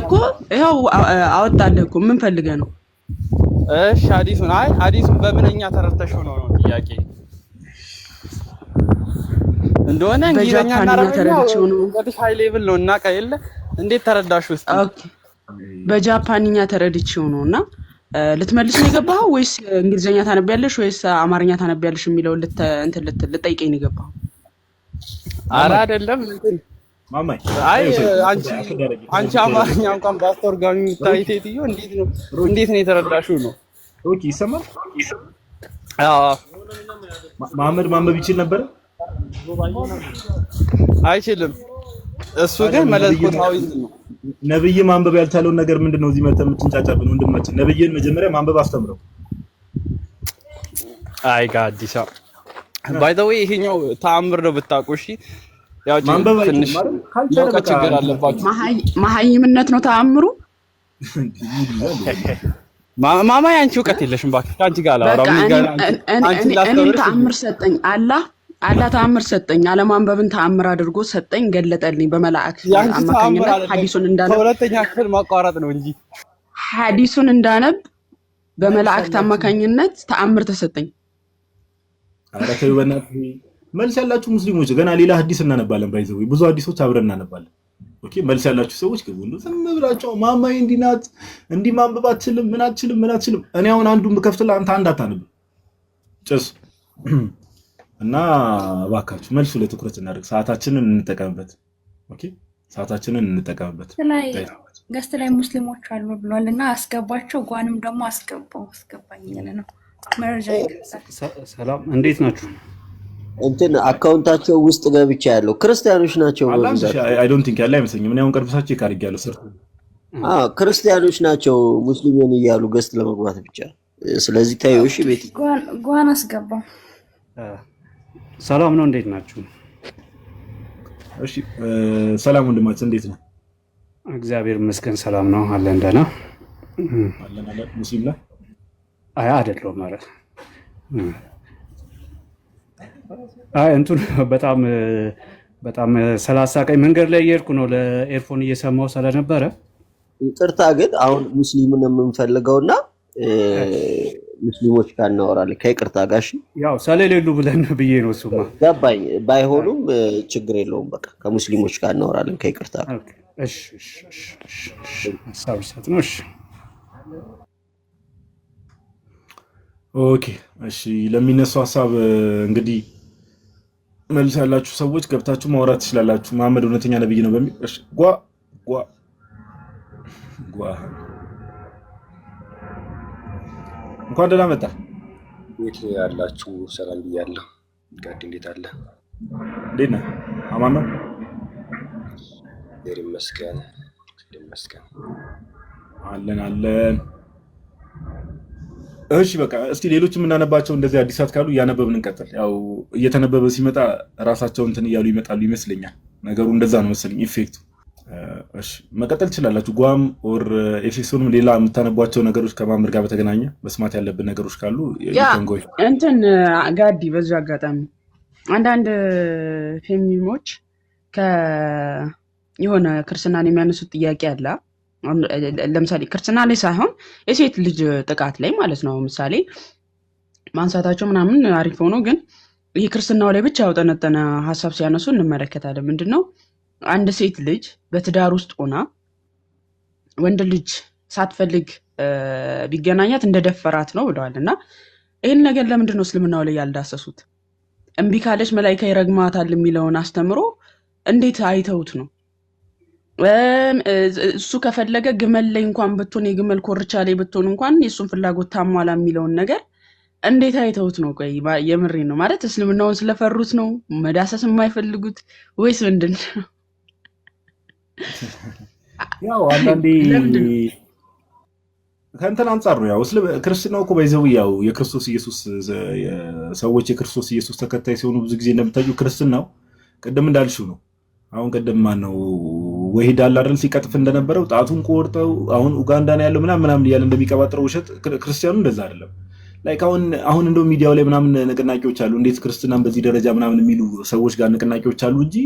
እኮ ይኸው አወጣልህ እኮ ምን ፈልገህ ነው? እሺ ሐዲሱን በምንኛ ተረድተሽው ነው ጥያቄ እንደሆነ እንግሊዘኛ እና አረብኛ እንግዲህ ሃይ ሌቭል ነው እና ቀይለ እንዴት ተረዳሽው? እስቲ ኦኬ በጃፓንኛ ተረድቼው ነውና ልትመልስ ነው የገባኸው ወይስ እንግሊዘኛ ታነቢያለሽ ወይስ አማርኛ ታነቢያለሽ የሚለው ልጠይቀኝ ነው የገባኸው? ኧረ አይደለም ማማይ አይ አንቺ አማርኛ እንኳን ባስተርጓሚ የምታይ ሴትዮ እንዴት ነው የተረዳሽው ነው? ኦኬ ይሰማል። አዎ መሐመድ ማንበብ ይችል ነበር? አይችልም። እሱ ግን መለኮታዊ ነው። ነብይ ማንበብ ያልቻለውን ነገር ምንድነው እዚህ መተህ የምትንጫጫብን? ወንድማችን ነብይን መጀመሪያ ማንበብ አስተምረው። አይ ጋዲሳ ባይ ዘ ዌይ ይሄኛው ተአምር ነው ብታውቁ። እሺ ያው ትንሽ የእውቀት ችግር አለባችሁ። መሀይምነት ነው ተአምሩ። ማማ ያንቺ እውቀት የለሽም እባክሽ። አንቺ ጋር አላወራም። እኔ ተአምር ሰጠኝ አላህ ተአምር ሰጠኝ። አለማንበብን ተአምር አድርጎ ሰጠኝ፣ ገለጠልኝ በመላእክት አማካኝነት። ሐዲሱን እንዳነብ ሁለተኛ ክፍል ማቋረጥ ነው እንጂ ሐዲሱን እንዳነብ በመላእክት አማካኝነት ተአምር ተሰጠኝ። አረ ተይው በእናትህ። መልስ ያላችሁ ሙስሊሞች ገና ሌላ ሐዲስ እናነባለን። ባይዘው ብዙ ሐዲሶች አብረን እናነባለን። ኦኬ መልስ ያላችሁ ሰዎች ግቡ። እንደው ዝም ብላችሁ ማማዬ እንዲህ ናት እንዲህ ማንበብ አትችልም ምን አትችልም። እኔ አሁን አንዱን ብከፍትልህ አንተ አንድ አታነብ ጭስ እና እባካችሁ መልሱ ላይ ትኩረት እናድርግ። ሰዓታችንን እንጠቀምበት። ኦኬ ሰዓታችንን እንጠቀምበት። ገስት ላይ ሙስሊሞች አሉ ብሏልና አስገባቸው። ጓንም ደግሞ አስገባኝ ያለ ነው መረጃ ይከሳል። ሰላም እንዴት ናችሁ? እንትን አካውንታቸው ውስጥ ገብቻ ያለው ክርስቲያኖች ናቸው። አይ ዶንት ቲንክ ያለ አይመስለኝም። እኔ አሁን ቀርብሳችሁ ይካርግ ያለው ሰርቶ ክርስቲያኖች ናቸው ሙስሊምን እያሉ ገስት ለመግባት ብቻ። ስለዚህ ታዩ። እሺ ቤት ጓን አስገባው። ሰላም ነው እንዴት ናችሁ? እሺ ሰላም ወንድማችን እንዴት ነው? እግዚአብሔር ይመስገን ሰላም ነው አለን። ደህና አለን። ሙስሊም ላይ አይ አይደለም ማለት አይ እንትን በጣም 30 ቀኝ መንገድ ላይ እየሄድኩ ነው ለኤርፎን እየሰማው ስለነበረ ይቅርታ። ግን አሁን ሙስሊምን የምንፈልገውና ሙስሊሞች ጋር እናወራለን ከይቅርታ ጋር። እሺ ያው ስለሌሉ ብለን ብዬ ነው እሱማ ገባኝ። ባይሆኑም ችግር የለውም። በቃ ከሙስሊሞች ጋር እናወራለን ከይቅርታ ጋር። እሺ ሀሳብ ሰጥ ነው። እሺ ኦኬ እሺ። ለሚነሱ ሀሳብ እንግዲህ መልስ ያላችሁ ሰዎች ገብታችሁ ማውራት ትችላላችሁ። መሐመድ እውነተኛ ነብይ ነው በሚል እሺ ጓ እንኳን ደህና መጣ። ቤት ያላችሁ ሰላም ብያለሁ። ጋድ እንዴት አለ? እንዴት ነህ? አማን ነው? ይመስገን። አለን። እሺ በቃ እስቲ ሌሎች የምናነባቸው እንደዚህ አዲሳት ካሉ እያነበብን እንቀጥል። ያው እየተነበበ ሲመጣ ራሳቸው እንትን እያሉ ይመጣሉ ይመስለኛል። ነገሩ እንደዛ ነው መሰለኝ ኢፌክቱ። እሺ መቀጠል ትችላላችሁ። ጓም ኦር ኤፌሶንም ሌላ የምታነቧቸው ነገሮች ከማምር ጋር በተገናኘ መስማት ያለብን ነገሮች ካሉ ይተንጎይ እንትን ጋዲ በዚህ አጋጣሚ አንዳንድ ፌሚኒሞች የሆነ ክርስትናን የሚያነሱት ጥያቄ አለ። ለምሳሌ ክርስትና ላይ ሳይሆን የሴት ልጅ ጥቃት ላይ ማለት ነው። ምሳሌ ማንሳታቸው ምናምን አሪፍ ሆኖ ግን ይህ ክርስትናው ላይ ብቻ ያውጠነጠነ ሀሳብ ሲያነሱ እንመለከታለን። ምንድነው አንድ ሴት ልጅ በትዳር ውስጥ ሆና ወንድ ልጅ ሳትፈልግ ቢገናኛት እንደደፈራት ነው ብለዋል። እና ይህን ነገር ለምንድነው እስልምናው ላይ ያልዳሰሱት? እምቢ ካለች መላኢካ ይረግማታል የሚለውን አስተምሮ እንዴት አይተውት ነው? እሱ ከፈለገ ግመል ላይ እንኳን ብትሆን የግመል ኮርቻ ላይ ብትሆን እንኳን የእሱን ፍላጎት ታሟላ የሚለውን ነገር እንዴት አይተውት ነው? ቆይ የምሬ ነው ማለት እስልምናውን ስለፈሩት ነው መዳሰስ የማይፈልጉት ወይስ ምንድን ነው? ያው አንዳንዴ ከእንትን አንጻር ነው ያው ክርስትናው እኮ ባይዘው ያው የክርስቶስ ኢየሱስ ሰዎች የክርስቶስ ኢየሱስ ተከታይ ሲሆኑ ብዙ ጊዜ እንደምታዩ ክርስትናው ቅድም እንዳልሽው ነው። አሁን ቅድም ማነው ወሂድ አለ አይደል ሲቀጥፍ እንደነበረው ጣቱን ቆርጠው አሁን ኡጋንዳ ነው ያለው ምናምን እያለ እንደሚቀባጥረው ውሸት ክርስቲያኑ እንደዛ አይደለም። ላይክ አሁን እንደው ሚዲያው ላይ ምናምን ንቅናቄዎች አሉ እንዴት ክርስትናን በዚህ ደረጃ ምናምን የሚሉ ሰዎች ጋር ንቅናቄዎች አሉ እንጂ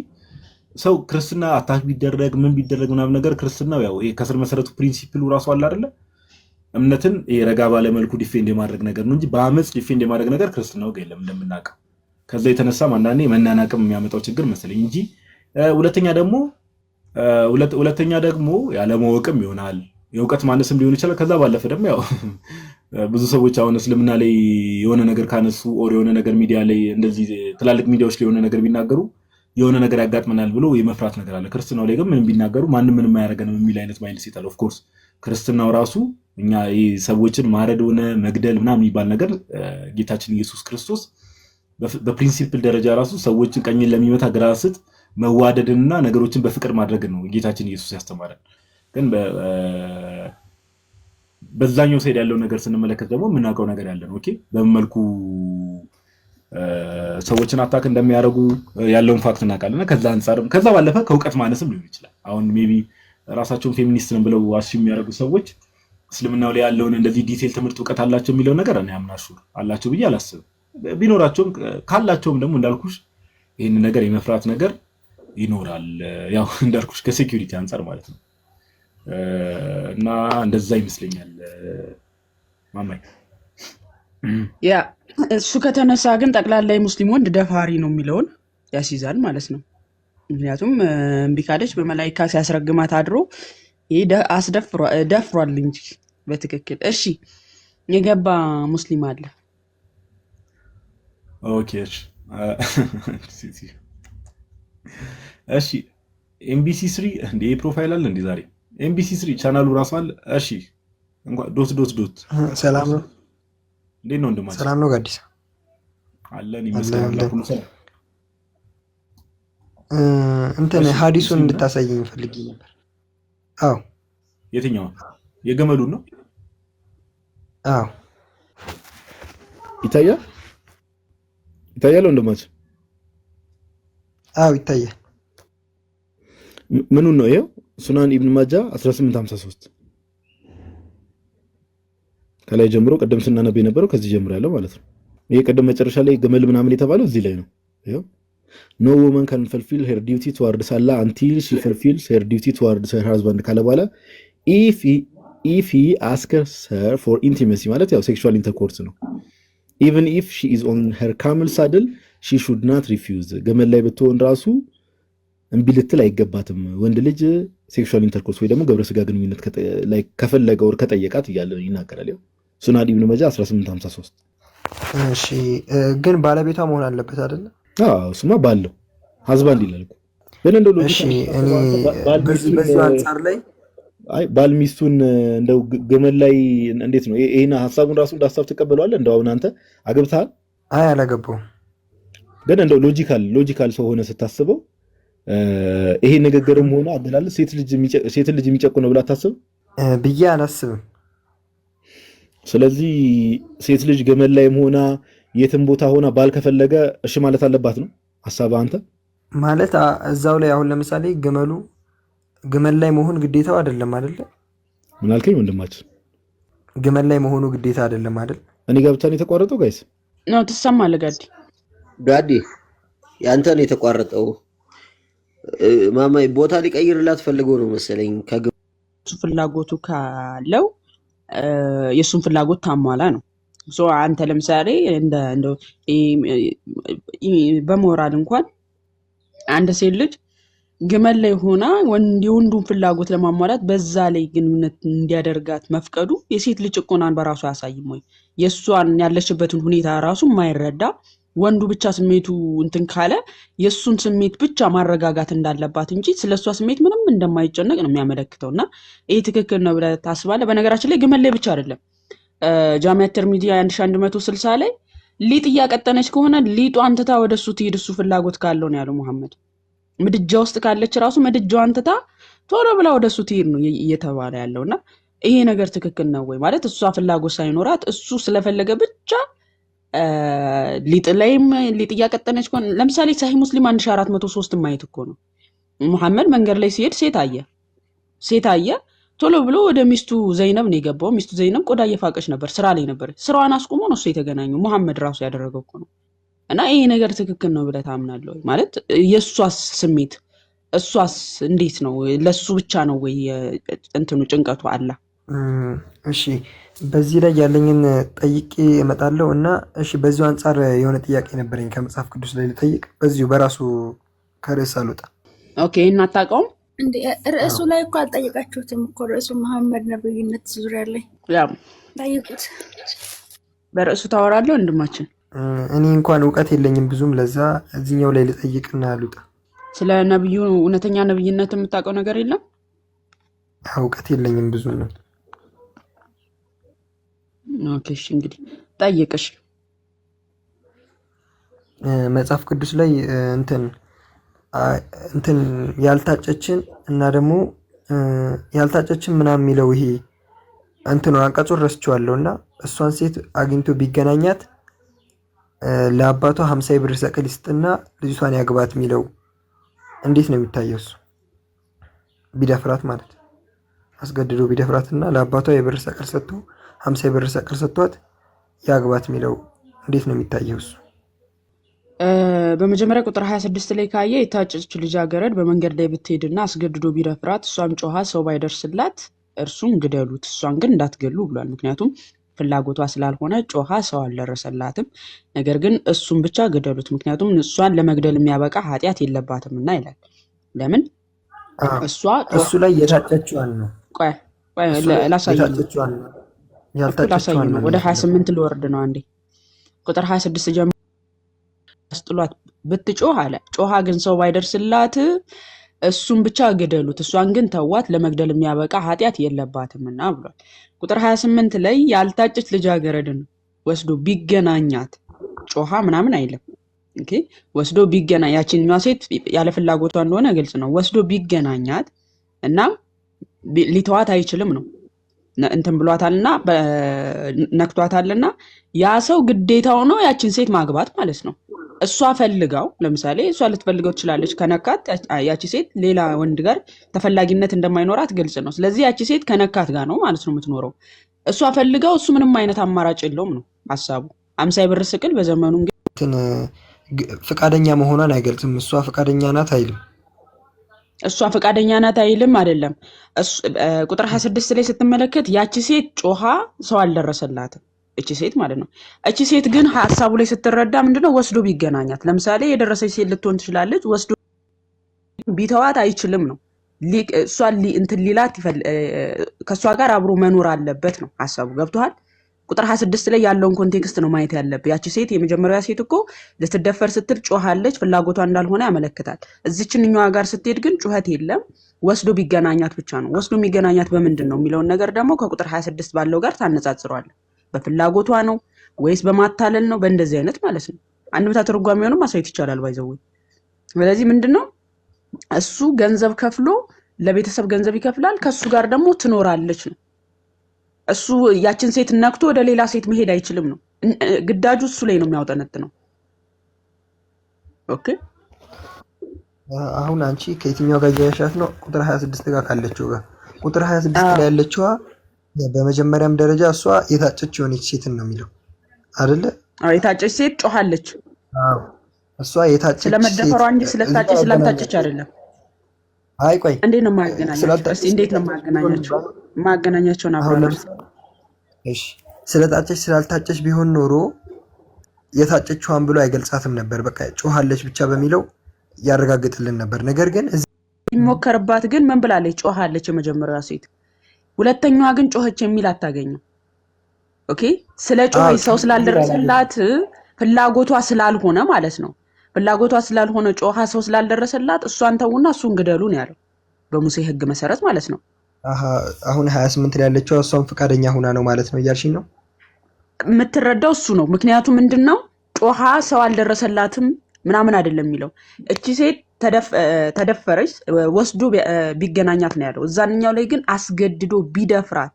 ሰው ክርስትና አታክ ቢደረግ ምን ቢደረግ ምናምን ነገር ክርስትናው ያው ይሄ ከስር መሰረቱ ፕሪንሲፕሉ ራሱ አለ አይደለ እምነትን ረጋ ባለ መልኩ ዲፌንድ የማድረግ ነገር ነው እንጂ በአመጽ ዲፌንድ የማድረግ ነገር ክርስትናው ጋር የለም እንደምናውቀው። ከዛ የተነሳ አንዳንዴ መናናቅም የሚያመጣው ችግር መሰለኝ እንጂ ሁለተኛ ደግሞ ያለማወቅም ይሆናል የእውቀት ማነስም ሊሆን ይችላል። ከዛ ባለፈ ደግሞ ያው ብዙ ሰዎች አሁን እስልምና ላይ የሆነ ነገር ካነሱ ኦር የሆነ ነገር ሚዲያ ላይ እንደዚህ ትላልቅ ሚዲያዎች ላይ የሆነ ነገር ቢናገሩ የሆነ ነገር ያጋጥመናል ብሎ የመፍራት ነገር አለ። ክርስትናው ላይ ግን ምንም ቢናገሩ ማንም ምንም አያደርገንም የሚል አይነት ማይንድ ሴት አለ። ኦፍ ኮርስ ክርስትናው ራሱ እኛ ሰዎችን ማረድ ሆነ መግደል ምናምን የሚባል ነገር ጌታችን ኢየሱስ ክርስቶስ በፕሪንሲፕል ደረጃ ራሱ ሰዎችን ቀኝን ለሚመታ ግራ ስጥ መዋደድንና ነገሮችን በፍቅር ማድረግ ነው ጌታችን ኢየሱስ ያስተማረን። ግን በዛኛው ሳይድ ያለው ነገር ስንመለከት ደግሞ የምናውቀው ነገር ያለ ነው። ኦኬ በመልኩ ሰዎችን አታክ እንደሚያደርጉ ያለውን ፋክት እናውቃለን። ከዛ አንፃርም ከዛ ባለፈ ከእውቀት ማነስም ሊሆን ይችላል። አሁን ሜቢ ራሳቸውን ፌሚኒስት ነን ብለው ዋሽ የሚያደርጉ ሰዎች እስልምናው ላይ ያለውን እንደዚህ ዲቴል ትምህርት እውቀት አላቸው የሚለው ነገር እኔ አምናሹ አላቸው ብዬ አላስብም። ቢኖራቸውም ካላቸውም ደግሞ እንዳልኩሽ ይህን ነገር የመፍራት ነገር ይኖራል። ያው እንዳልኩሽ ከሴኩሪቲ አንፃር ማለት ነው እና እንደዛ ይመስለኛል ማማይ። ያ እሱ ከተነሳ ግን ጠቅላላ ሙስሊም ወንድ ደፋሪ ነው የሚለውን ያስይዛል ማለት ነው። ምክንያቱም እምቢ ካለች በመላይካ ሲያስረግማት አድሮ ይሄ ደፍሯል እንጂ በትክክል። እሺ የገባ ሙስሊም አለ። ኦኬ እሺ ኤምቢሲ 3 እንደ ፕሮፋይል አለ እንዴ ዛሬ ኤምቢሲ 3 ቻናሉ ራሱ አለ። እሺ እንኳን ዶት ሰላም ነው እንዴ ነው እንደማለት ሰላም ነው ጋዲስ አለን ይመስላል። ሁሉ ሰላም እንትን ሐዲሱን እንድታሳየኝ ፈልጌ ነበር። አዎ የትኛው የገመሉን ነው? አዎ ይታያል ወንድማችን? አዎ ይታያል። ምኑን ነው? ይሄው ሱናን ኢብኑ ማጃ 1853 ከላይ ጀምሮ ቀደም ስናነብ የነበረው ከዚህ ጀምሮ ያለው ማለት ነው። ይሄ ቀደም መጨረሻ ላይ ገመል ምናምን የተባለው እዚህ ላይ ነው። ይሄው no woman can fulfill her duty towards Allah until she fulfills her duty towards her husband ካለ በኋላ if he asks her for intimacy ማለት ያው ሴክሹዋል ኢንተርኮርስ ነው። even if she is on her camel saddle she should not refuse ገመል ላይ ብትሆን ራሱ እምቢ ልትል አይገባትም። ወንድ ልጅ ሴክሹዋል ኢንተርኮርስ ወይ ደግሞ ግብረ ስጋ ግንኙነት ላይ ከፈለገ ወር ከጠየቃት እያለ ይናገራል። ያው ሱናን ኢብኑ ማጃ 1853። እሺ ግን ባለቤቷ መሆን አለበት አይደለ? አዎ እሱማ ባለው ሀዝባንድ ይላል እኮ። ግን እንደው ሎጂክ እሺ እኔ በዚህ አንፃር ላይ አይ ባል ሚስቱን እንደው ገመል ላይ እንዴት ነው ይሄን ሐሳቡን ራሱ እንዳሳብ ተቀበለዋል? እንደው አሁን አንተ አግብተሃል? አይ አላገባውም። ግን እንደው ሎጂካል ሰው ሆነ ስታስበው ይሄ ንግግርም ሆነ አገላለጽ ሴት ልጅ የሚጨቁ ነው ብላ ታስብ ብዬ አላስብም። ስለዚህ ሴት ልጅ ገመል ላይም ሆና የትም ቦታ ሆና ባል ከፈለገ እሺ ማለት አለባት ነው ሐሳብ አንተ ማለት እዛው ላይ አሁን ለምሳሌ ግመል ላይ መሆን ግዴታው አይደለም አይደለ? ምን አልከኝ ወንድማችን? ግመል ላይ መሆኑ ግዴታ አይደለም አይደል? እኔ ጋር ብቻ ነው የተቋረጠው ጋይስ? ነው ትሰማለህ? ጋዲ ያንተ ነው የተቋረጠው። ማማይ ቦታ ሊቀይርላት ፈልገው ነው መሰለኝ። ፍላጎቱ ካለው የሱን ፍላጎት ታሟላ ነው። አንተ ለምሳሌ እንደው በሞራል እንኳን አንድ ሴት ልጅ ግመል ላይ ሆና የወንዱን ፍላጎት ለማሟላት በዛ ላይ ግንኙነት እንዲያደርጋት መፍቀዱ የሴት ልጅ ጭቆናን በራሱ አያሳይም ወይ? የእሷን ያለችበትን ሁኔታ ራሱ የማይረዳ ወንዱ ብቻ ስሜቱ እንትን ካለ የእሱን ስሜት ብቻ ማረጋጋት እንዳለባት እንጂ ስለሷ ስሜት ምንም እንደማይጨነቅ ነው የሚያመለክተው። እና ይሄ ትክክል ነው ብለህ ታስባለህ? በነገራችን ላይ ግመል ላይ ብቻ አይደለም ጃሚዓ ተርሚዚያ 1160 ላይ ሊጥ እያቀጠነች ከሆነ ሊጧን ትታ ወደ እሱ ትሄድ እሱ ፍላጎት ካለው ነው ያለው መሐመድ። ምድጃ ውስጥ ካለች ራሱ ምድጃዋን ትታ ቶሎ ብላ ወደ እሱ ትሄድ ነው እየተባለ ያለውና ይሄ ነገር ትክክል ነው ወይ ማለት እሷ ፍላጎት ሳይኖራት እሱ ስለፈለገ ብቻ ሊጥ ላይም ሊጥ እያቀጠነች ከሆነ ለምሳሌ ሳሂህ ሙስሊም 1403 ማየት እኮ ነው። ሙሐመድ መንገድ ላይ ሲሄድ ሴት አየ ቶሎ ብሎ ወደ ሚስቱ ዘይነብ ነው የገባው። ሚስቱ ዘይነብ ቆዳ እየፋቀች ነበር፣ ስራ ላይ ነበር። ስራዋን አስቆሞ ነው እሱ የተገናኙ። ሙሐመድ ራሱ ያደረገው እኮ ነው። እና ይሄ ነገር ትክክል ነው ብለህ ታምናለህ ማለት የእሷስ ስሜት እሷስ እንዴት ነው? ለሱ ብቻ ነው ወይ እንትኑ ጭንቀቱ አላ? እሺ በዚህ ላይ ያለኝን ጠይቄ እመጣለሁ እና እሺ በዚሁ አንጻር የሆነ ጥያቄ ነበረኝ ከመጽሐፍ ቅዱስ ላይ ልጠይቅ። በዚሁ በራሱ ከርዕስ አልወጣ። ኦኬ እና አታውቀውም እንዴ? ርዕሱ ላይ እኮ አልጠየቃችሁትም እኮ ርዕሱ መሐመድ ነብይነት ዙሪያ ላይ ያ ጠይቁት። በርዕሱ ታወራለህ ወንድማችን። እኔ እንኳን እውቀት የለኝም ብዙም፣ ለዛ እዚህኛው ላይ ልጠይቅና ልውጣ። ስለ ነብዩ እውነተኛ ነብይነት የምታውቀው ነገር የለም? እውቀት የለኝም ብዙ ነው። ኦኬ እሺ እንግዲህ ጠይቅሽ። መጽሐፍ ቅዱስ ላይ እንትን ያልታጨችን እና ደግሞ ያልታጨችን ምናምን የሚለው ይሄ እንትኑ አንቀጹን ረስቼዋለሁ እና እሷን ሴት አግኝቶ ቢገናኛት ለአባቷ 50 ብር ሰቅል ይስጥና ልጅቷን ያግባት የሚለው እንዴት ነው የሚታየው? እሱ ቢደፍራት ማለት አስገድዶ ቢደፍራትና ለአባቷ የብር ሰቅል ሰጥቶ 50 ብር ሰቅል ሰጥቷት ያግባት የሚለው እንዴት ነው የሚታየው? እሱ በመጀመሪያ ቁጥር 26 ላይ ካየ የታጨች ልጃገረድ በመንገድ ላይ ብትሄድና አስገድዶ ቢደፍራት እሷም ጮሃ ሰው ባይደርስላት እርሱን ግደሉት፣ እሷን ግን እንዳትገሉ ብሏል። ምክንያቱም ፍላጎቷ ስላልሆነ ጮሃ ሰው አልደረሰላትም። ነገር ግን እሱን ብቻ ግደሉት፣ ምክንያቱም እሷን ለመግደል የሚያበቃ ኃጢአት የለባትምና ይላል። ለምን እሱ ላይ የታጨችዋን ነው። ቆይ ላሳይ ነው። ወደ 28 ልወርድ ነው አንዴ። ቁጥር 26 ጀምሮ አስጥሏት ብትጮህ አለ። ጮሃ ግን ሰው ባይደርስላት እሱን ብቻ ግደሉት፣ እሷን ግን ተዋት፣ ለመግደል የሚያበቃ ኃጢአት የለባትምና ብሏል። ቁጥር 28 ላይ ያልታጨች ልጃገረድን ወስዶ ቢገናኛት ጮሃ ምናምን አይልም። ኦኬ ወስዶ ቢገናኝ ያቺኛዋ ሴት ያለ ፍላጎቷ እንደሆነ ግልጽ ነው። ወስዶ ቢገናኛት እና ሊተዋት አይችልም ነው እንትን ብሏታልና ነክቷታልና ያ ሰው ግዴታው ነው ያቺን ሴት ማግባት ማለት ነው። እሷ ፈልጋው ለምሳሌ እሷ ልትፈልገው ትችላለች። ከነካት ያቺ ሴት ሌላ ወንድ ጋር ተፈላጊነት እንደማይኖራት ግልጽ ነው። ስለዚህ ያቺ ሴት ከነካት ጋር ነው ማለት ነው የምትኖረው። እሷ ፈልጋው እሱ ምንም አይነት አማራጭ የለውም ነው ሐሳቡ። 50 ብር ስቅል በዘመኑ ግን ፍቃደኛ መሆኗን አይገልጽም። እሷ ፍቃደኛ ናት አይልም። እሷ ፍቃደኛ ናት አይልም አይደለም። ቁጥር 26 ላይ ስትመለከት ያቺ ሴት ጮሃ ሰው አልደረሰላትም። እቺ ሴት ማለት ነው። እቺ ሴት ግን ሐሳቡ ላይ ስትረዳ ምንድነው ወስዶ ቢገናኛት፣ ለምሳሌ የደረሰች ሴት ልትሆን ትችላለች። ወስዶ ቢተዋት አይችልም ነው። እሷ እንትን ሊላት ከእሷ ጋር አብሮ መኖር አለበት ነው ሐሳቡ። ገብቶሃል? ቁጥር 26 ላይ ያለውን ኮንቴክስት ነው ማየት ያለብህ። ያቺ ሴት የመጀመሪያ ሴት እኮ ልትደፈር ስትል ጮሃለች፣ ፍላጎቷ እንዳልሆነ ያመለክታል። እዚችኛዋ ጋር ስትሄድ ግን ጩኸት የለም፣ ወስዶ ቢገናኛት ብቻ ነው። ወስዶ የሚገናኛት በምንድን ነው የሚለውን ነገር ደግሞ ከቁጥር 26 ባለው ጋር ታነጻጽረዋለህ። በፍላጎቷ ነው ወይስ በማታለል ነው? በእንደዚህ አይነት ማለት ነው። አንድምታ ትርጓሜውንም ማሳየት ይቻላል ባይዘው። ስለዚህ ምንድነው እሱ ገንዘብ ከፍሎ ለቤተሰብ ገንዘብ ይከፍላል፣ ከሱ ጋር ደግሞ ትኖራለች ነው። እሱ ያችን ሴት ነክቶ ወደ ሌላ ሴት መሄድ አይችልም ነው። ግዳጁ እሱ ላይ ነው የሚያውጠነጥነው። ኦኬ አሁን አንቺ ከየትኛው ጋር እያያሻት ነው? ቁጥር 26 ጋር ካለችው ጋር። ቁጥር 26 ላይ ያለችዋ በመጀመሪያም ደረጃ እሷ የታጨች የሆነች ሴትን ነው የሚለው አይደለ? አዎ የታጨች ሴት ጮሃለች። አዎ እሷ የታጨች ስለመደፈሯ እንጂ ስለታጨች ስላልታጨች አይደለም። አይ ቆይ እንዴት ነው ማገናኛቸው? እስቲ እንዴት ነው ማገናኛቸው? ማገናኛቸውን አብረን እሺ። ስለታጨች ስላልታጨች ቢሆን ኖሮ የታጨችዋን ብሎ አይገልጻትም ነበር። በቃ ጮሃለች ብቻ በሚለው ያረጋግጥልን ነበር። ነገር ግን እዚህ ይሞከርባት ግን ምን ብላለች? ጮሃለች የመጀመሪያዋ ሴት። ሁለተኛዋ ግን ጮኸች የሚል አታገኝም። ኦኬ ስለ ጮኸች ሰው ስላልደረሰላት ፍላጎቷ ስላልሆነ ማለት ነው። ፍላጎቷ ስላልሆነ ጮሃ ሰው ስላልደረሰላት እሷን ተውና እሱን ግደሉ ነው ያለው በሙሴ ሕግ መሰረት ማለት ነው። አሁን 28 ላይ ያለችው እሷን ፈቃደኛ ሆና ነው ማለት ነው እያልሽኝ ነው? የምትረዳው እሱ ነው። ምክንያቱም ምንድነው ጮሃ ሰው አልደረሰላትም ምናምን አይደለም የሚለው። እቺ ሴት ተደፈረች ወስዶ ቢገናኛት ነው ያለው። እዛኛው ላይ ግን አስገድዶ ቢደፍራት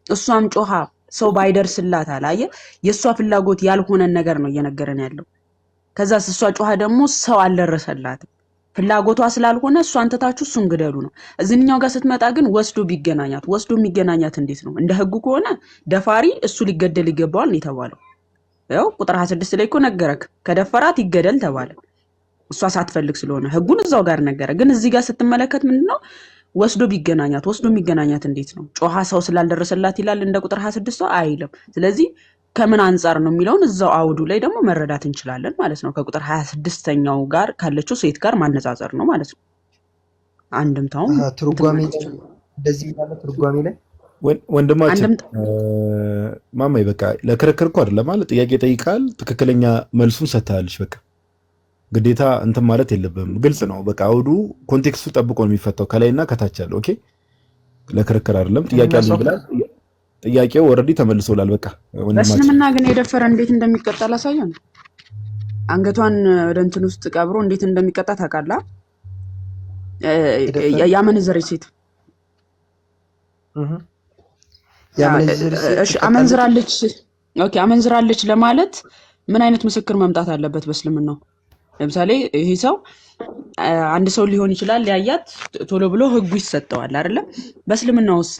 እሷም ጮሃ ሰው ባይደርስላት አላየ የሷ ፍላጎት ያልሆነ ነገር ነው እየነገረን ያለው። ከዛ እሷ ጮሃ ደግሞ ሰው አልደረሰላትም። ፍላጎቷ ስላልሆነ እሷን ተታችሁ እሱን ግደሉ ነው። እዚህኛው ጋር ስትመጣ ግን ወስዶ የሚገናኛት እንዴት ነው? እንደ ህጉ ከሆነ ደፋሪ እሱ ሊገደል ይገባዋል ነው የተባለው። ያው ቁጥር 26 ላይ እኮ ነገረክ፣ ከደፈራት ይገደል ተባለ። እሷ ሳትፈልግ ስለሆነ ህጉን እዛው ጋር ነገረ። ግን እዚህ ጋር ስትመለከት ምንድነው ወስዶ የሚገናኛት እንዴት ነው? ጮሃ ሰው ስላልደረሰላት ይላል እንደ ቁጥር 26 አይልም። ስለዚህ ከምን አንጻር ነው የሚለውን እዛው አውዱ ላይ ደግሞ መረዳት እንችላለን ማለት ነው። ከቁጥር 26ኛው ጋር ካለችው ሴት ጋር ማነጻጸር ነው ማለት ነው። አንድምታውም ትርጓሜ እንደዚህ ማለት ትርጓሜ ላይ ወንድማችን ማማይ በቃ ለክርክር እኮ አይደለም ማለት ጥያቄ ጠይቃል፣ ትክክለኛ መልሱን ሰጥታለች። በቃ ግዴታ እንትን ማለት የለብህም። ግልጽ ነው። በቃ አውዱ ኮንቴክስቱ ጠብቆ ነው የሚፈታው፣ ከላይና ከታች ያለው። ኦኬ ለክርክር አይደለም። ጥያቄ አለኝ ብላ ጥያቄው ኦልሬዲ ተመልሶላል። በቃ በእስልምና ግን የደፈረ እንዴት እንደሚቀጣ ላሳየን። አንገቷን ወደ እንትን ውስጥ ቀብሮ እንዴት እንደሚቀጣ ታውቃለህ? ያመነዘረች ሴት አመንዝራለች። ኦኬ አመንዝራለች ለማለት ምን አይነት ምስክር መምጣት አለበት በእስልምናው? ለምሳሌ ይሄ ሰው አንድ ሰው ሊሆን ይችላል ሊያያት ቶሎ ብሎ ህጉ ይሰጠዋል አይደለ? በእስልምናውስ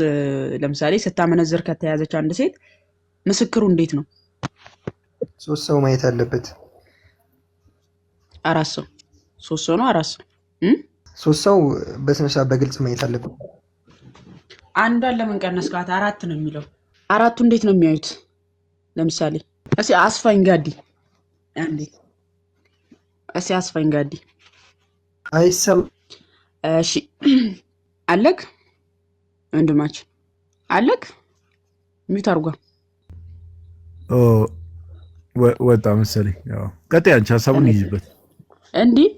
ለምሳሌ ስታመነዝር ከተያዘች አንድ ሴት ምስክሩ እንዴት ነው? 3 ሰው ማየት አለበት። 4 ሰው 3 ሰው ነው 4 ሰው 3 ሰው በስነ ስርዓት በግልጽ ማየት አለበት። አንዷን ለምን ቀነስካት? 4 ነው የሚለው። 4ቱ እንዴት ነው የሚያዩት? ለምሳሌ እስኪ አስፋኝ ጋዲ አንዴ አስፋኝ ጋዲ አይሰም እሺ አለክ ወንድማችን አለክ ሚዩት አድርጓ ወጣ መሰለኝ። ያው ቀጥይ አንቺ ሀሳቡን ይይዝበት እንዲህ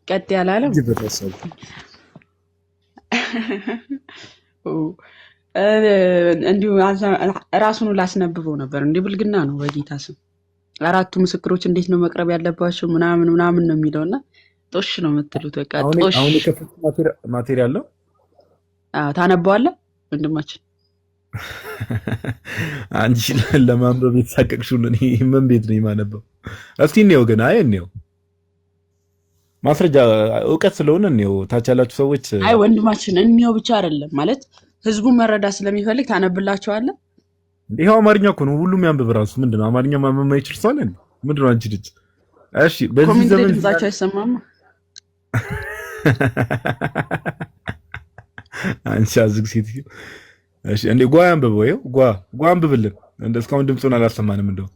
ቀጥይ አላለም ይይዝበት ሀሳቡ እንዲሁ ራሱን ላስነብበው ነበር። እንዲህ ብልግና ነው በጌታ ስም። 4ቱ ምስክሮች እንዴት ነው መቅረብ ያለባቸው ምናምን ነው የሚለውና ጦሽ ነው የምትሉት። በቃ ጦሽ። አሁን የከፈቱት ማቴሪያል ነው። ታነበዋለህ ወንድማችን። አንቺ ለማንበብ የተሳቀቅሽው ምን ቤት ነው የማነበው? እስቲ እንየው ግን እንየው ማስረጃ እውቀት ስለሆነ እንየው። ታች ያላችሁ ሰዎች ወንድማችን እንየው ብቻ አይደለም ማለት ህዝቡ መረዳት ስለሚፈልግ ታነብላቸዋለህ። ይሄው አማርኛ እኮ ነው ሁሉም ያንብብ። ራሱ ምንድነው አማርኛ ማንበብ የማይችል ሰው አለ? ምንድነው አንቺ ልጅ? እሺ በዚህ ዘመን ድምጻቸው አይሰማም። አንቺ አዝግ ሴት። እሺ እንዴ ጓ ያንብበው። ይሄው ጓ አንብብልን። እስካሁን ድምጹን አላሰማንም እንደው